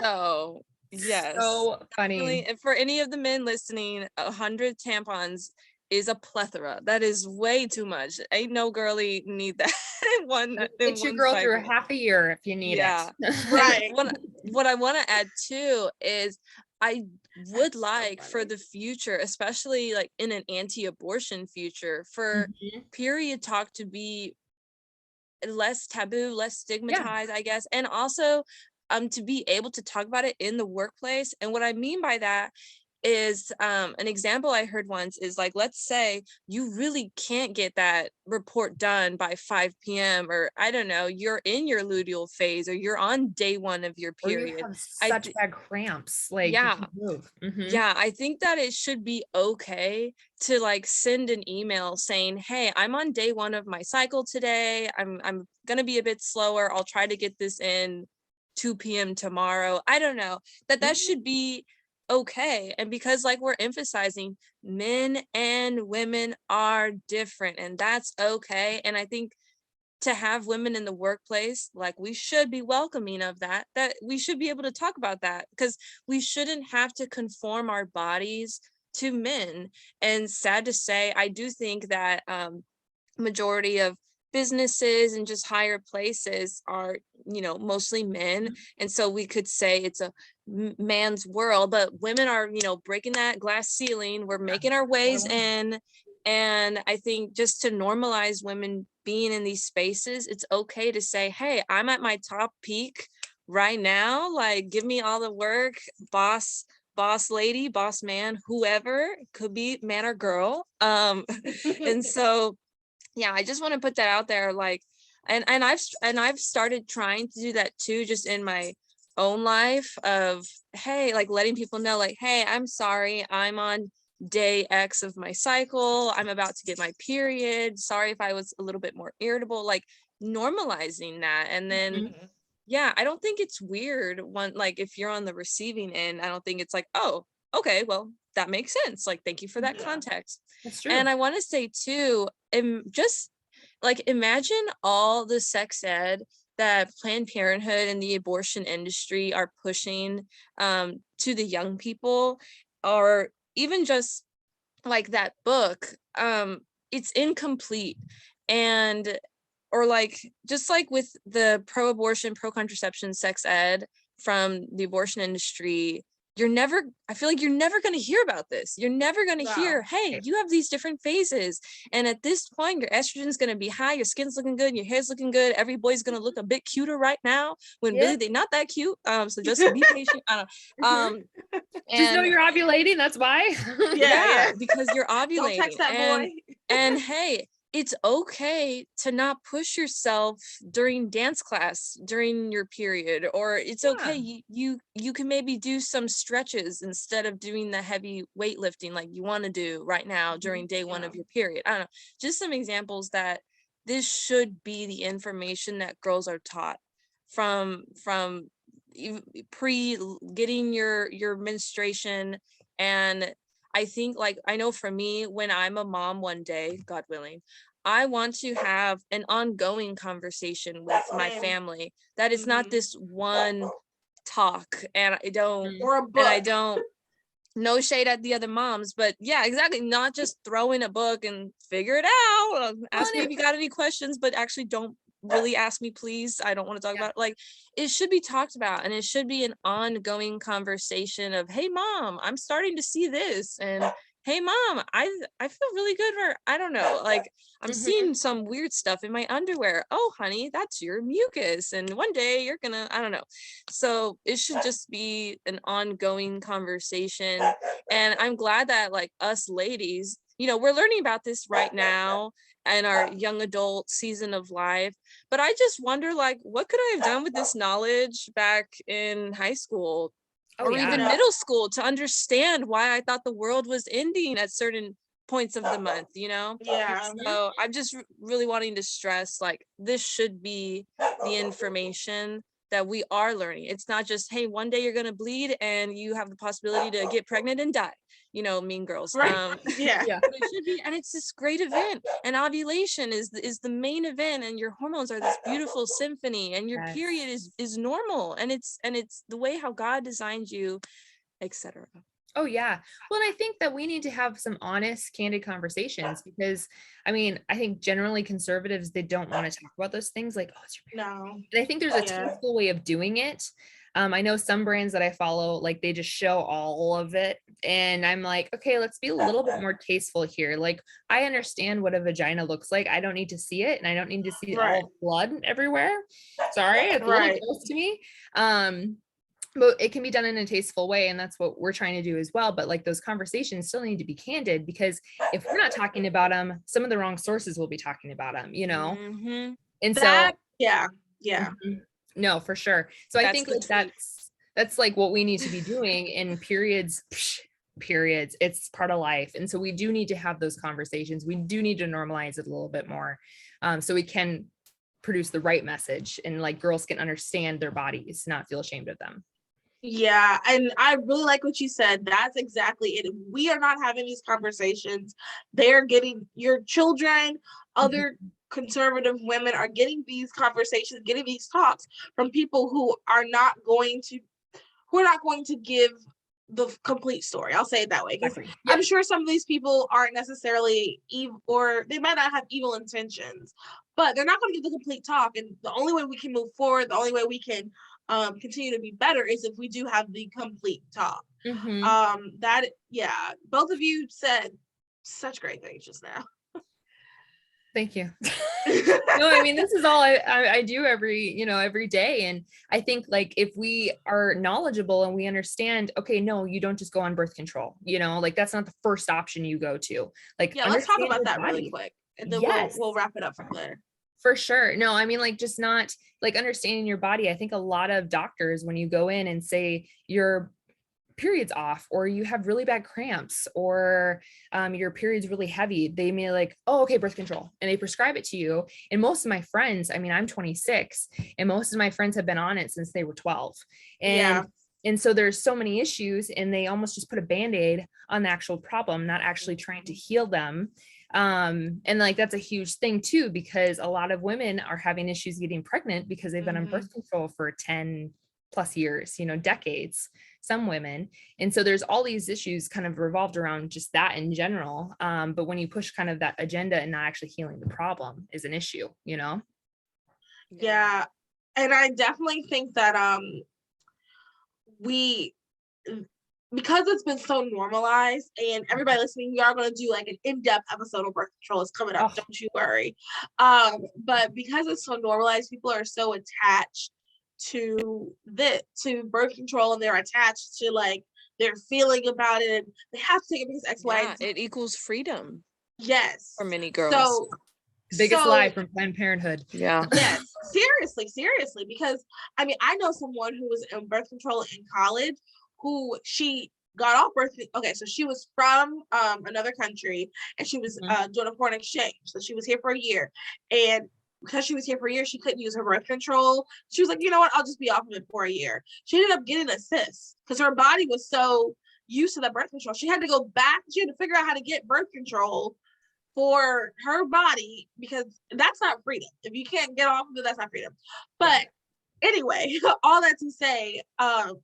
So yes, So funny. really, and for any of the men listening, 100 tampons is a plethora. That is way too much. Ain't no girly need that in one Get your girl through cycle. half a year if you need Yeah. it. Right. What I want to add too is I would like for the future, especially like in an anti-abortion future, for period talk to be less taboo, less stigmatized, I guess, and also to be able to talk about it in the workplace. And what I mean by that is an example I heard once is like, let's say you really can't get that report done by 5 p.m. or I don't know, you're in your luteal phase or you're on day 1 of your period. Or you have such bad cramps, like yeah, you can't move. yeah, I think that it should be okay to like send an email saying, hey, I'm on day 1 of my cycle today. I'm gonna be a bit slower. I'll try to get this in 2 p.m. tomorrow. I don't know, that should be okay. And because like we're emphasizing, men and women are different and that's okay. And I think to have women in the workplace, like we should be welcoming of that we should be able to talk about that, because we shouldn't have to conform our bodies to men. And sad to say, I do think that majority of businesses and just higher places are, you know, mostly men, and so we could say it's a man's world, but women are, you know, breaking that glass ceiling. We're making our ways in. And I think just to normalize women being in these spaces, it's okay to say, hey, I'm at my top peak right now, like give me all the work, boss lady, boss man, whoever, could be man or girl. And so yeah, I just want to put that out there, like, and I've started trying to do that too, just in my own life of, hey, like letting people know, like, hey, I'm sorry, I'm on day X of my cycle, I'm about to get my period, sorry if I was a little bit more irritable, like normalizing that. And then yeah, I don't think it's weird when, like, if you're on the receiving end, I don't think it's like, oh, okay, well, that makes sense. Like, thank you for that context. That's true. And I want to say too, just like imagine all the sex ed that Planned Parenthood and the abortion industry are pushing to the young people, or even just like that book, it's incomplete. And or like just like with the pro-abortion, pro-contraception sex ed from the abortion industry, I feel like you're never going to hear about this. You're never going to hear, hey, you have these different phases, and at this point your estrogen is going to be high, your skin's looking good, your hair's looking good, every boy's going to look a bit cuter right now when really they're not that cute. So just be patient. I don't just know you're ovulating, that's why. yeah, because you're ovulating. Don't text that boy. And hey, it's okay to not push yourself during dance class during your period, or it's okay, you can maybe do some stretches instead of doing the heavy weightlifting like you want to do right now during day 1 of your period. I don't know, just some examples that this should be the information that girls are taught from pre getting your menstruation. And I think, like, I know for me, when I'm a mom one day, God willing, I want to have an ongoing conversation with my family that is not this one talk. And I don't, or a book. and I don't, no shade at the other moms, but yeah, exactly, not just throw in a book and figure it out. Ask me if you got any questions, but actually don't really ask me, please. I don't want to talk about it. Like, it should be talked about, and it should be an ongoing conversation of, hey mom, I'm starting to see this, and hey mom, I feel really good, or I don't know, like I'm seeing some weird stuff in my underwear. Oh honey, that's your mucus, and one day you're gonna, I don't know. So it should just be an ongoing conversation. And I'm glad that like us ladies, we're learning about this right now in our young adult season of life. But I just wonder, like, what could I have done with this knowledge back in high school or even middle school to understand why I thought the world was ending at certain points of the month, Yeah. So I'm just really wanting to stress, like, this should be the information that we are learning. It's not just, hey, one day you're going to bleed and you have the possibility to get pregnant and die, Mean Girls. Right. Yeah. Yeah. But it should be, and it's this great event, and ovulation is the main event, and your hormones are this beautiful symphony, and your Yes. period is normal, and it's the way how God designed you, etc. Oh yeah. Well, and I think that we need to have some honest, candid conversations, because I think generally conservatives, they don't want to talk about those things, like, oh, it's your period. No. And I think there's a tasteful way of doing it. I know some brands that I follow, like they just show all of it. And I'm like, okay, let's be a little bit more tasteful here. Like, I understand what a vagina looks like. I don't need to see it. And I don't need to see all blood everywhere. Sorry, it's a little gross to me. But it can be done in a tasteful way. And that's what we're trying to do as well. But like, those conversations still need to be candid, because if we're not talking about them, some of the wrong sources will be talking about them, And yeah. No, for sure. So I think like that's like what we need to be doing in periods, it's part of life. And so we do need to have those conversations. We do need to normalize it a little bit more, so we can produce the right message, and like girls can understand their bodies, not feel ashamed of them. Yeah, and I really like what you said. That's exactly it. We are not having these conversations. They're getting, your children, other conservative women are getting these conversations, getting these talks from people who are not going to give the complete story. I'll say it that way. Because I'm sure some of these people aren't necessarily evil, or they might not have evil intentions, but they're not going to give the complete talk. And the only way we can move forward, the only way we can continue to be better, is if we do have the complete talk. Both of you said such great things just now. Thank you. No, I mean, this is all I do every day. And I think like, if we are knowledgeable and we understand, okay, no, you don't just go on birth control, like that's not the first option you go to. Like, yeah, let's talk about that really quick, and then we'll wrap it up from there. For sure. No, I mean, like, just not like understanding your body. I think a lot of doctors, when you go in and say your period's off, or you have really bad cramps, or your period's really heavy, they may like, oh, okay, birth control, and they prescribe it to you. And most of my friends, I mean, I'm 26, and most of my friends have been on it since they were 12. And so there's so many issues, and they almost just put a Band-Aid on the actual problem, not actually trying to heal them. And like, that's a huge thing too, because a lot of women are having issues getting pregnant because they've been on birth control for 10 plus years, decades, some women. And so there's all these issues kind of revolved around just that in general. But when you push kind of that agenda and not actually healing the problem is an issue, Yeah. And I definitely think that because it's been so normalized, and everybody listening, we are going to do like an in-depth episode of birth control. It's coming up, don't you worry. But because it's so normalized, people are so attached to birth control, and they're attached to like their feeling about it, and they have to take it because X, Y, and Z. It equals freedom. Yes. For many girls. So biggest lie from Planned Parenthood. Yeah. Yes. Seriously, because I mean, I know someone who was in birth control in college, who she got off birth. Okay, so she was from another country, and she was doing a foreign exchange. So she was here for a year, and because she was here for a year, she couldn't use her birth control. She was like, you know what, I'll just be off of it for a year. She ended up getting a cyst because her body was so used to that birth control. She had to go back. She had to figure out how to get birth control for her body, because that's not freedom. If you can't get off of it, that's not freedom. But anyway, all that to say,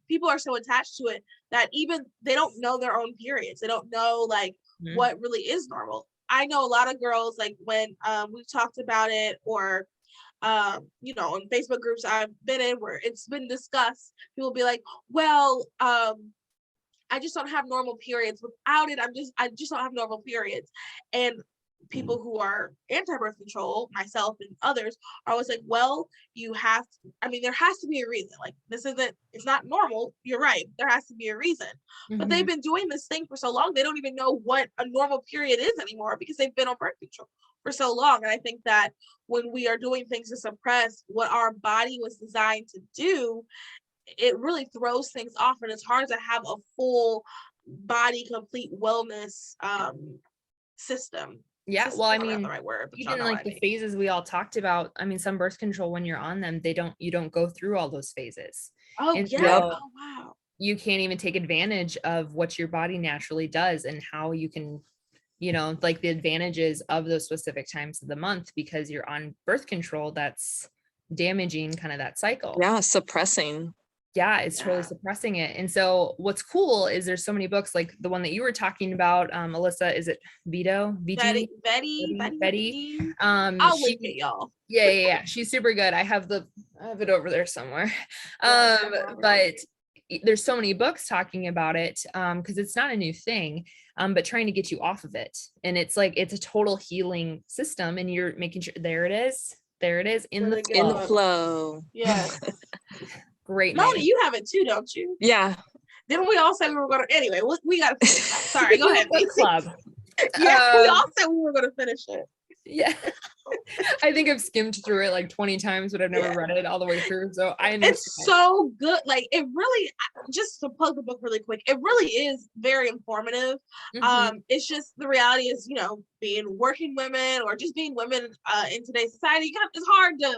people are so attached to it that even they don't know their own periods. They don't know like what really is normal. I know a lot of girls, like when we've talked about it, or on Facebook groups I've been in where it's been discussed, people be like, well, I just don't have normal periods. Without it, I just don't have normal periods. And people who are anti-birth control, myself and others, are always like, well, you have to, I mean, there has to be a reason. Like, it's not normal. You're right. There has to be a reason. But they've been doing this thing for so long, they don't even know what a normal period is anymore because they've been on birth control for so long. And I think that when we are doing things to suppress what our body was designed to do, it really throws things off, and it's hard to have a full body, complete wellness system. Yeah, well, I mean, the right word, even like the phases we all talked about. I mean, some birth control, when you're on them, you don't go through all those phases. Oh, and yeah. So oh, wow. You can't even take advantage of what your body naturally does and how you can, like the advantages of those specific times of the month, because you're on birth control that's damaging kind of that cycle. Yeah, suppressing. Yeah, it's totally suppressing it. And so what's cool is there's so many books, like the one that you were talking about, Alyssa, is it Betty? I'll link it, y'all. Yeah. She's super good. I have it over there somewhere. But there's so many books talking about it, because it's not a new thing, but trying to get you off of it. And it's like, it's a total healing system, and you're making sure there it is in the flow. Yeah. Great. Melanie, you have it too, don't you? Yeah. Didn't we all say we were going to? Anyway, we got to finish that. Sorry, go ahead. Club. Yeah, we all said we were going to finish it. Yeah. I think I've skimmed through it like 20 times, but I've never read it all the way through. So I understand. It's so good. Like, it really, just to plug the book really quick, it really is very informative. It's just, the reality is, being working women or just being women in today's society, it's hard to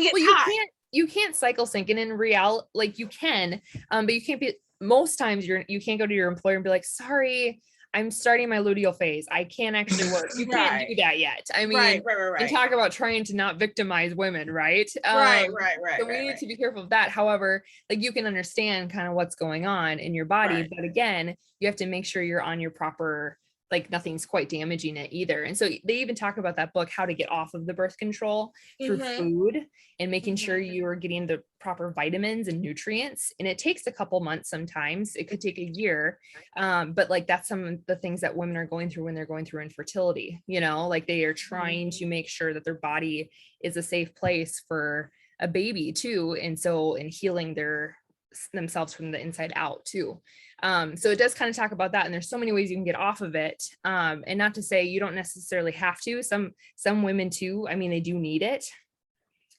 get tied. You can't cycle sync, and in reality, like you can, but you can't be, most times you can't go to your employer and be like, sorry, I'm starting my luteal phase. I can't actually work. You can't do that yet. I mean, right. And talk about trying to not victimize women, right? Right. So we need to be careful of that. However, like, you can understand kind of what's going on in your body, but again, you have to make sure you're on your proper, like, nothing's quite damaging it either. And so they even talk about that book, how to get off of the birth control through food and making sure you are getting the proper vitamins and nutrients. And it takes a couple months. Sometimes it could take a year. But like, that's some of the things that women are going through when they're going through infertility, like they are trying to make sure that their body is a safe place for a baby too. And so, in healing themselves from the inside out too. So it does kind of talk about that, and there's so many ways you can get off of it. And not to say you don't necessarily have to. Some women too, I mean, they do need it.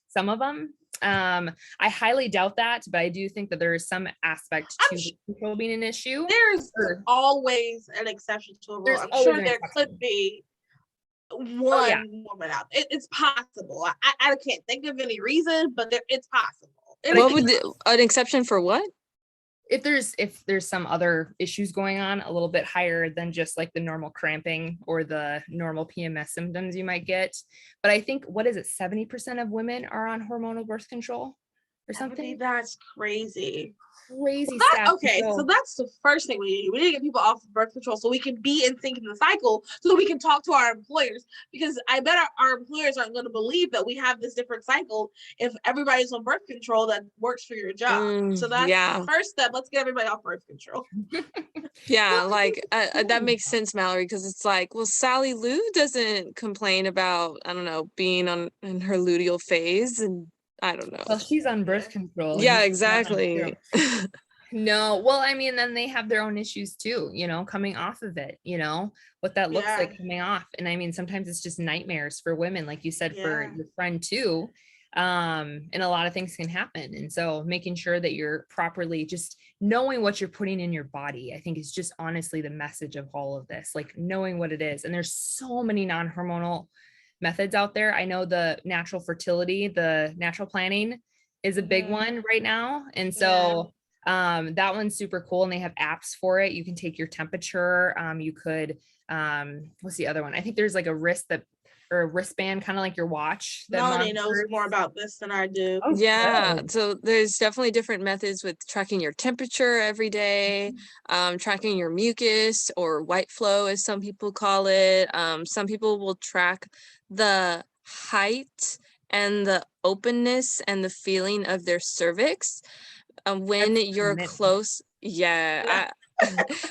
Some of them. I highly doubt that, but I do think that there is some aspect to control being an issue. There's always an exception to a rule. I'm sure there could be one woman out there. It's possible. I can't think of any reason, but it's possible. What would an exception for what? If there's some other issues going on a little bit higher than just like the normal cramping or the normal PMS symptoms you might get. But I think, what is it, 70% of women are on hormonal birth control or something? That's crazy. Stuff. Okay, so that's the first thing we need to do. We need to get people off of birth control so we can be in sync in the cycle, so that we can talk to our employers, because I bet our employers aren't going to believe that we have this different cycle if everybody's on birth control that works for your job. So that's the first step. Let's get everybody off birth control. Like that makes sense, Mallory, because it's like, well, Sally Lou doesn't complain about, I don't know, being in her luteal phase, and I don't know. Well, she's on birth control. Yeah, exactly. No, well, I mean, then they have their own issues too, coming off of it, what that looks like coming off. And I mean, sometimes it's just nightmares for women, like you said, for your friend too. And a lot of things can happen. And so making sure that you're properly, just knowing what you're putting in your body, I think is just honestly the message of all of this, like knowing what it is. And there's so many non-hormonal methods out there. I know the natural fertility, the natural planning is a big one right now. And so that one's super cool. And they have apps for it. You can take your temperature. You could, what's the other one? I think there's like a wristband, kind of like your watch. Melanie knows more about this than I do. Oh, yeah. So there's definitely different methods with tracking your temperature every day, tracking your mucus or white flow, as some people call it. Some people will track the height and the openness and the feeling of their cervix when you're close. Yeah.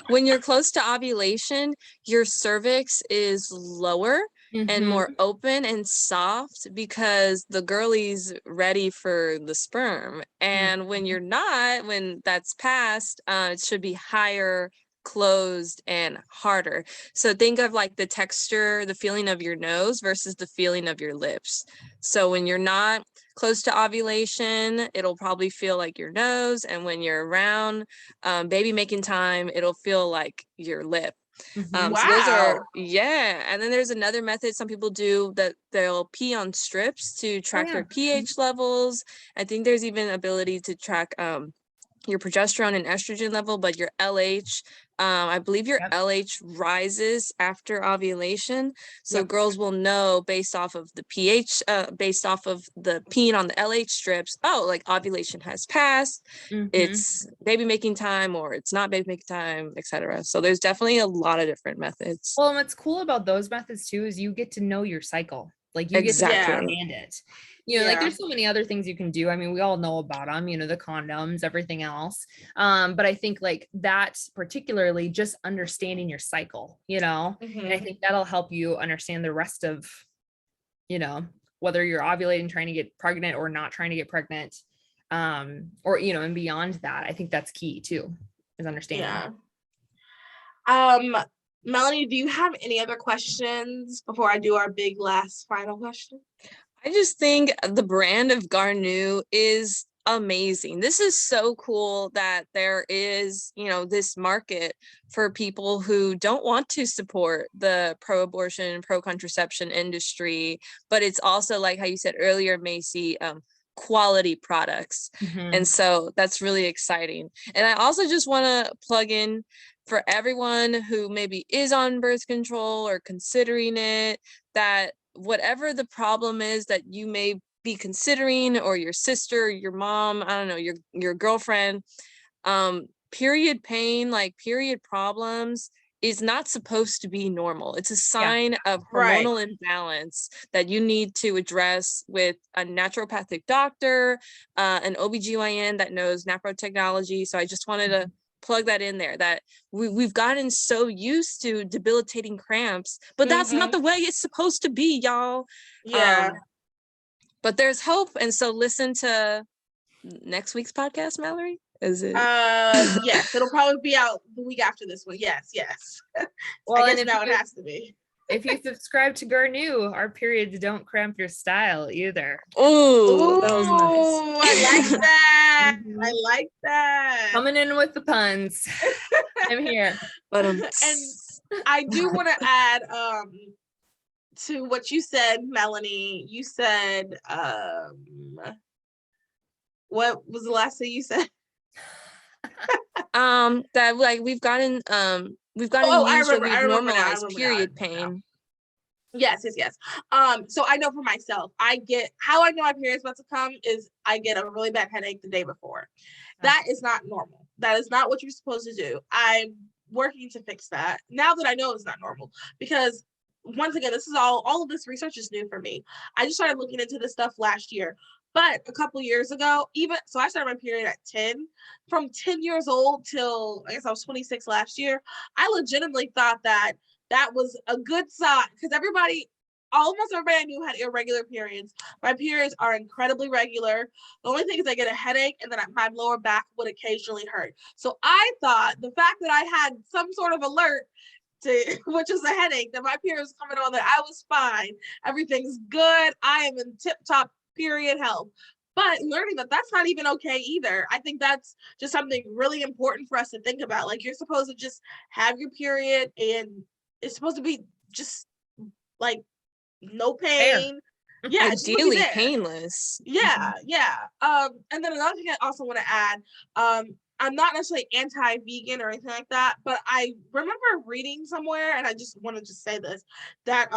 When you're close to ovulation, your cervix is lower and more open and soft because the girlie's ready for the sperm. And when you're not, when that's past, it should be higher, closed, and harder. So think of like the texture, the feeling of your nose versus the feeling of your lips. So when you're not close to ovulation, it'll probably feel like your nose, and when you're around baby making time, it'll feel like your lip. Wow. So those are, and then there's another method some people do that they'll pee on strips to track their pH levels. I think there's even ability to track your progesterone and estrogen level, but your LH, I believe your LH rises after ovulation. So girls will know based off of the pH, based off of the peeing on the LH strips, oh, like ovulation has passed, it's baby making time, or it's not baby making time, etc. So there's definitely a lot of different methods. Well, and what's cool about those methods too is you get to know your cycle. Like you get to understand it. You know, like there's so many other things you can do. I mean, we all know about them, you know, the condoms, everything else. But I think like that particularly just understanding your cycle, you know, and I think that'll help you understand the rest of, you know, whether you're ovulating, trying to get pregnant or not trying to get pregnant, or, you know, and beyond that. I think that's key too, is understanding. Melanie, do you have any other questions before I do our big last final question? I just think the brand of Garnuu is amazing. This is so cool that there is, you know, this market for people who don't want to support the pro-abortion, pro-contraception industry, but it's also like how you said earlier, Macy, quality products. And so that's really exciting. And I also just want to plug in for everyone who maybe is on birth control or considering it, that whatever the problem is that you may be considering, or your sister, your mom, I don't know, your girlfriend, period pain, like period problems, is not supposed to be normal. It's a sign of hormonal imbalance that you need to address with a naturopathic doctor, an OBGYN that knows naprotechnology. So I just wanted to plug that in there, that we've gotten so used to debilitating cramps, but that's not the way it's supposed to be, y'all. But there's hope. And so listen to next week's podcast, Mallory. Is it? Yes, it'll probably be out the week after this one. Yes. Well, I guess now it has to be. If you subscribe to Garnuu, our periods don't cramp your style either. Ooh, that was nice. I like that. I like that. Coming in with the puns. I'm here. And I do want to add to what you said, Melanie. You said what was the last thing you said? That like we've gotten used, or we've normalized period pain. Yes. So I know for myself, how I know my period's about to come is I get a really bad headache the day before. That is not normal. That is not what you're supposed to do. I'm working to fix that now that I know it's not normal, because once again, this is all of this research is new for me. I just started looking into this stuff last year. But a couple years ago, so I started my period at 10. From 10 years old till I guess I was 26 last year, I legitimately thought that was a good sign, because almost everybody I knew had irregular periods. My periods are incredibly regular. The only thing is I get a headache, and then my lower back would occasionally hurt. So I thought the fact that I had some sort of alert which is a headache, that my periods coming on, that I was fine. Everything's good. I am in tip-top period health. But learning that that's not even okay either. I think that's just something really important for us to think about. Like, you're supposed to just have your period, and it's supposed to be just like no pain. Fair. Yeah, ideally painless. Yeah. And then another thing I also want to add, I'm not necessarily anti-vegan or anything like that, but I remember reading somewhere, and I just want to just say this, that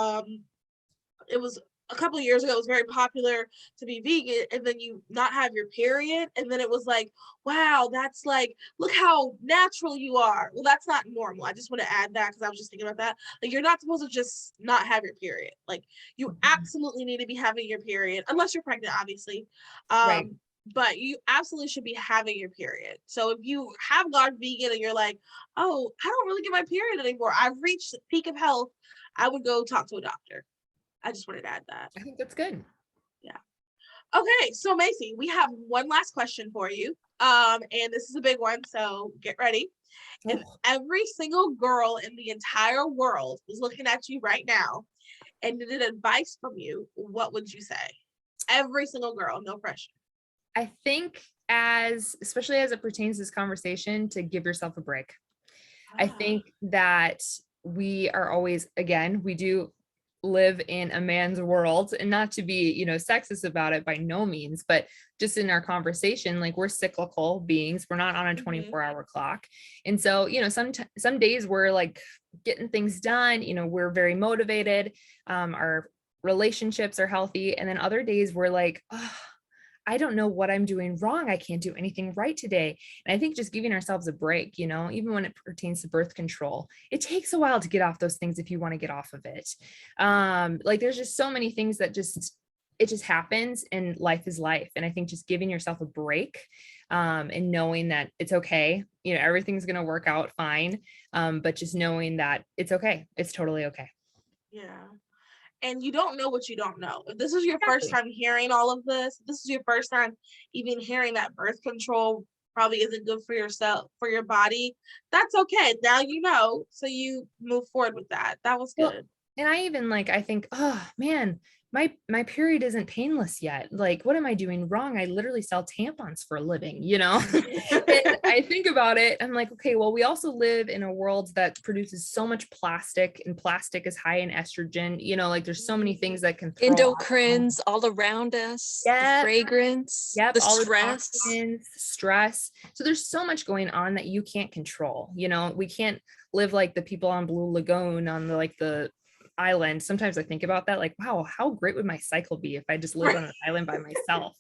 it was a couple of years ago, it was very popular to be vegan and then you not have your period. And then it was like, wow, that's like, look how natural you are. Well, that's not normal. I just want to add that because I was just thinking about that. Like, you're not supposed to just not have your period. Like, you absolutely need to be having your period, unless you're pregnant, obviously. Right. but you absolutely should be having your period. So if you have gone vegan and you're like, oh, I don't really get my period anymore, I've reached the peak of health, I would go talk to a doctor. I just wanted to add that. I think that's good. Yeah. Okay, so Macy, we have one last question for you. And this is a big one, so get ready. If every single girl in the entire world was looking at you right now and needed advice from you, what would you say? Every single girl, no pressure. I think especially as it pertains to this conversation, to give yourself a break. I think that we are always, again, we do live in a man's world, and not to be, sexist about it by no means, but just in our conversation, like, we're cyclical beings. We're not on a 24-hour clock. And so, some days we're like getting things done, we're very motivated. Our relationships are healthy. And then other days we're like, oh, I don't know what I'm doing wrong. I can't do anything right today. And I think just giving ourselves a break, even when it pertains to birth control, it takes a while to get off those things if you want to get off of it. Like, there's just so many things that it just happens, and life is life. And I think just giving yourself a break, and knowing that it's okay, everything's going to work out fine. But just knowing that it's okay. It's totally okay. Yeah. And you don't know what you don't know. If this is your first time hearing all of this is your first time even hearing that birth control probably isn't good for yourself, for your body, that's okay. Now you know, so you move forward with that. That was good. Well, and I think, oh man, my period isn't painless yet. Like, what am I doing wrong? I literally sell tampons for a living, And I think about it, I'm like, okay, well, we also live in a world that produces so much plastic, and plastic is high in estrogen, like, there's so many things that can throw endocrines all around us, the fragrance, the stress. Stress. So there's so much going on that you can't control. We can't live like the people on Blue Lagoon on the island. Sometimes I think about that, like, wow, how great would my cycle be if I just lived on an island by myself,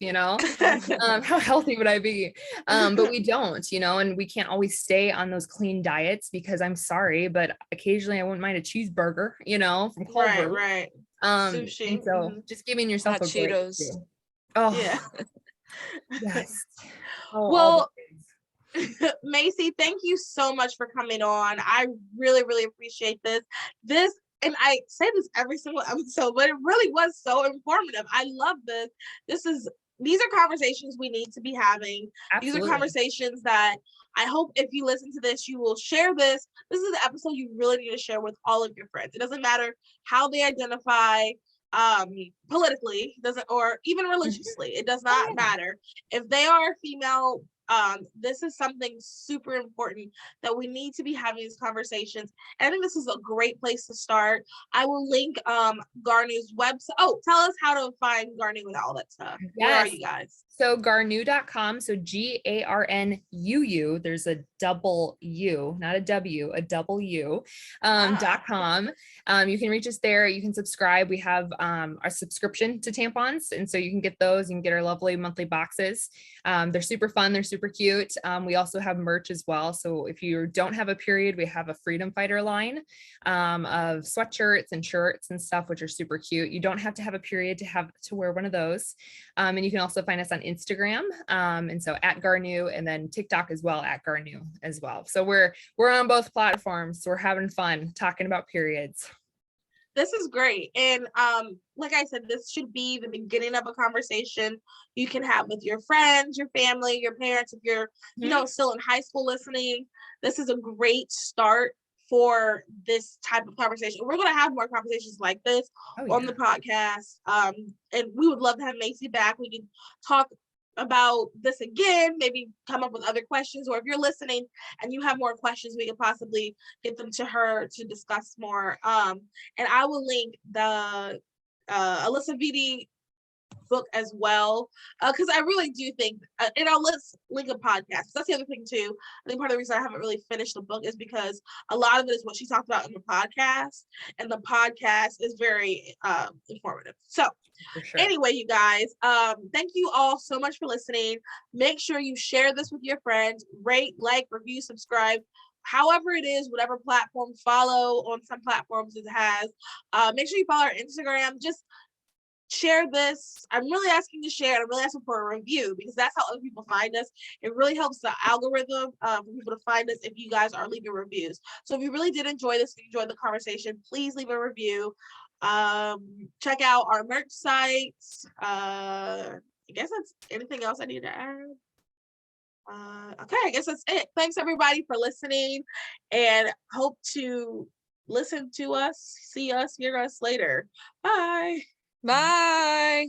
how healthy would I be? But we don't, and we can't always stay on those clean diets, because I'm sorry, but occasionally I wouldn't mind a cheeseburger, from Culver. Right. Sushi. And so just giving yourself a break. Cheetos. Oh yeah. Yes. Well, Macy, thank you so much for coming on. I really, really appreciate this. And I say this every single episode, but it really was so informative. I love this. These are conversations we need to be having. Absolutely. These are conversations that I hope if you listen to this, you will share this. This is the episode you really need to share with all of your friends. It doesn't matter how they identify politically, or even religiously. It does not matter. If they are female, this is something super important that we need to be having these conversations. And I think this is a great place to start. I will link Garnuu's website. Oh, tell us how to find Garnuu and all that stuff. Yes. Where are you guys? So Garnuu.com, so GARNUU, there's a double U, not a W, a double U, .com. You can reach us there. You can subscribe. We have our subscription to tampons. And so you can get those. You can get our lovely monthly boxes. They're super fun. They're super cute. We also have merch as well. So if you don't have a period, we have a Freedom Fighter line of sweatshirts and shirts and stuff, which are super cute. You don't have to have a period to wear one of those. And you can also find us on Instagram. And so at Garnuu, and then TikTok as well, at Garnuu as well. So we're on both platforms. So we're having fun talking about periods. This is great. And like I said, this should be the beginning of a conversation you can have with your friends, your family, your parents. If you're, still in high school listening, this is a great start for this type of conversation. We're going to have more conversations like this on the podcast. And we would love to have Macy back. We can talk about this again, maybe come up with other questions, or if you're listening and you have more questions, we could possibly get them to her to discuss more. And I will link the Alyssa Vitti book as well, because I really do think, and let's link a podcast. That's the other thing too. I think part of the reason I haven't really finished the book is because a lot of it is what she talked about in the podcast, and the podcast is very informative. So anyway, you guys, thank you all so much for listening. Make sure you share this with your friends, rate, like, review, subscribe, however it is, whatever platform. Follow on some platforms it has. Make sure you follow our Instagram. Just share this. I'm really asking to share. I'm really asking for a review because that's how other people find us. It really helps the algorithm for people to find us if you guys are leaving reviews. So if you really did enjoy this, if you enjoyed the conversation, please leave a review. Check out our merch sites. I guess that's anything else I need to add. Okay, I guess that's it. Thanks everybody for listening, and hope to listen to us, see us, hear us later. Bye. Bye.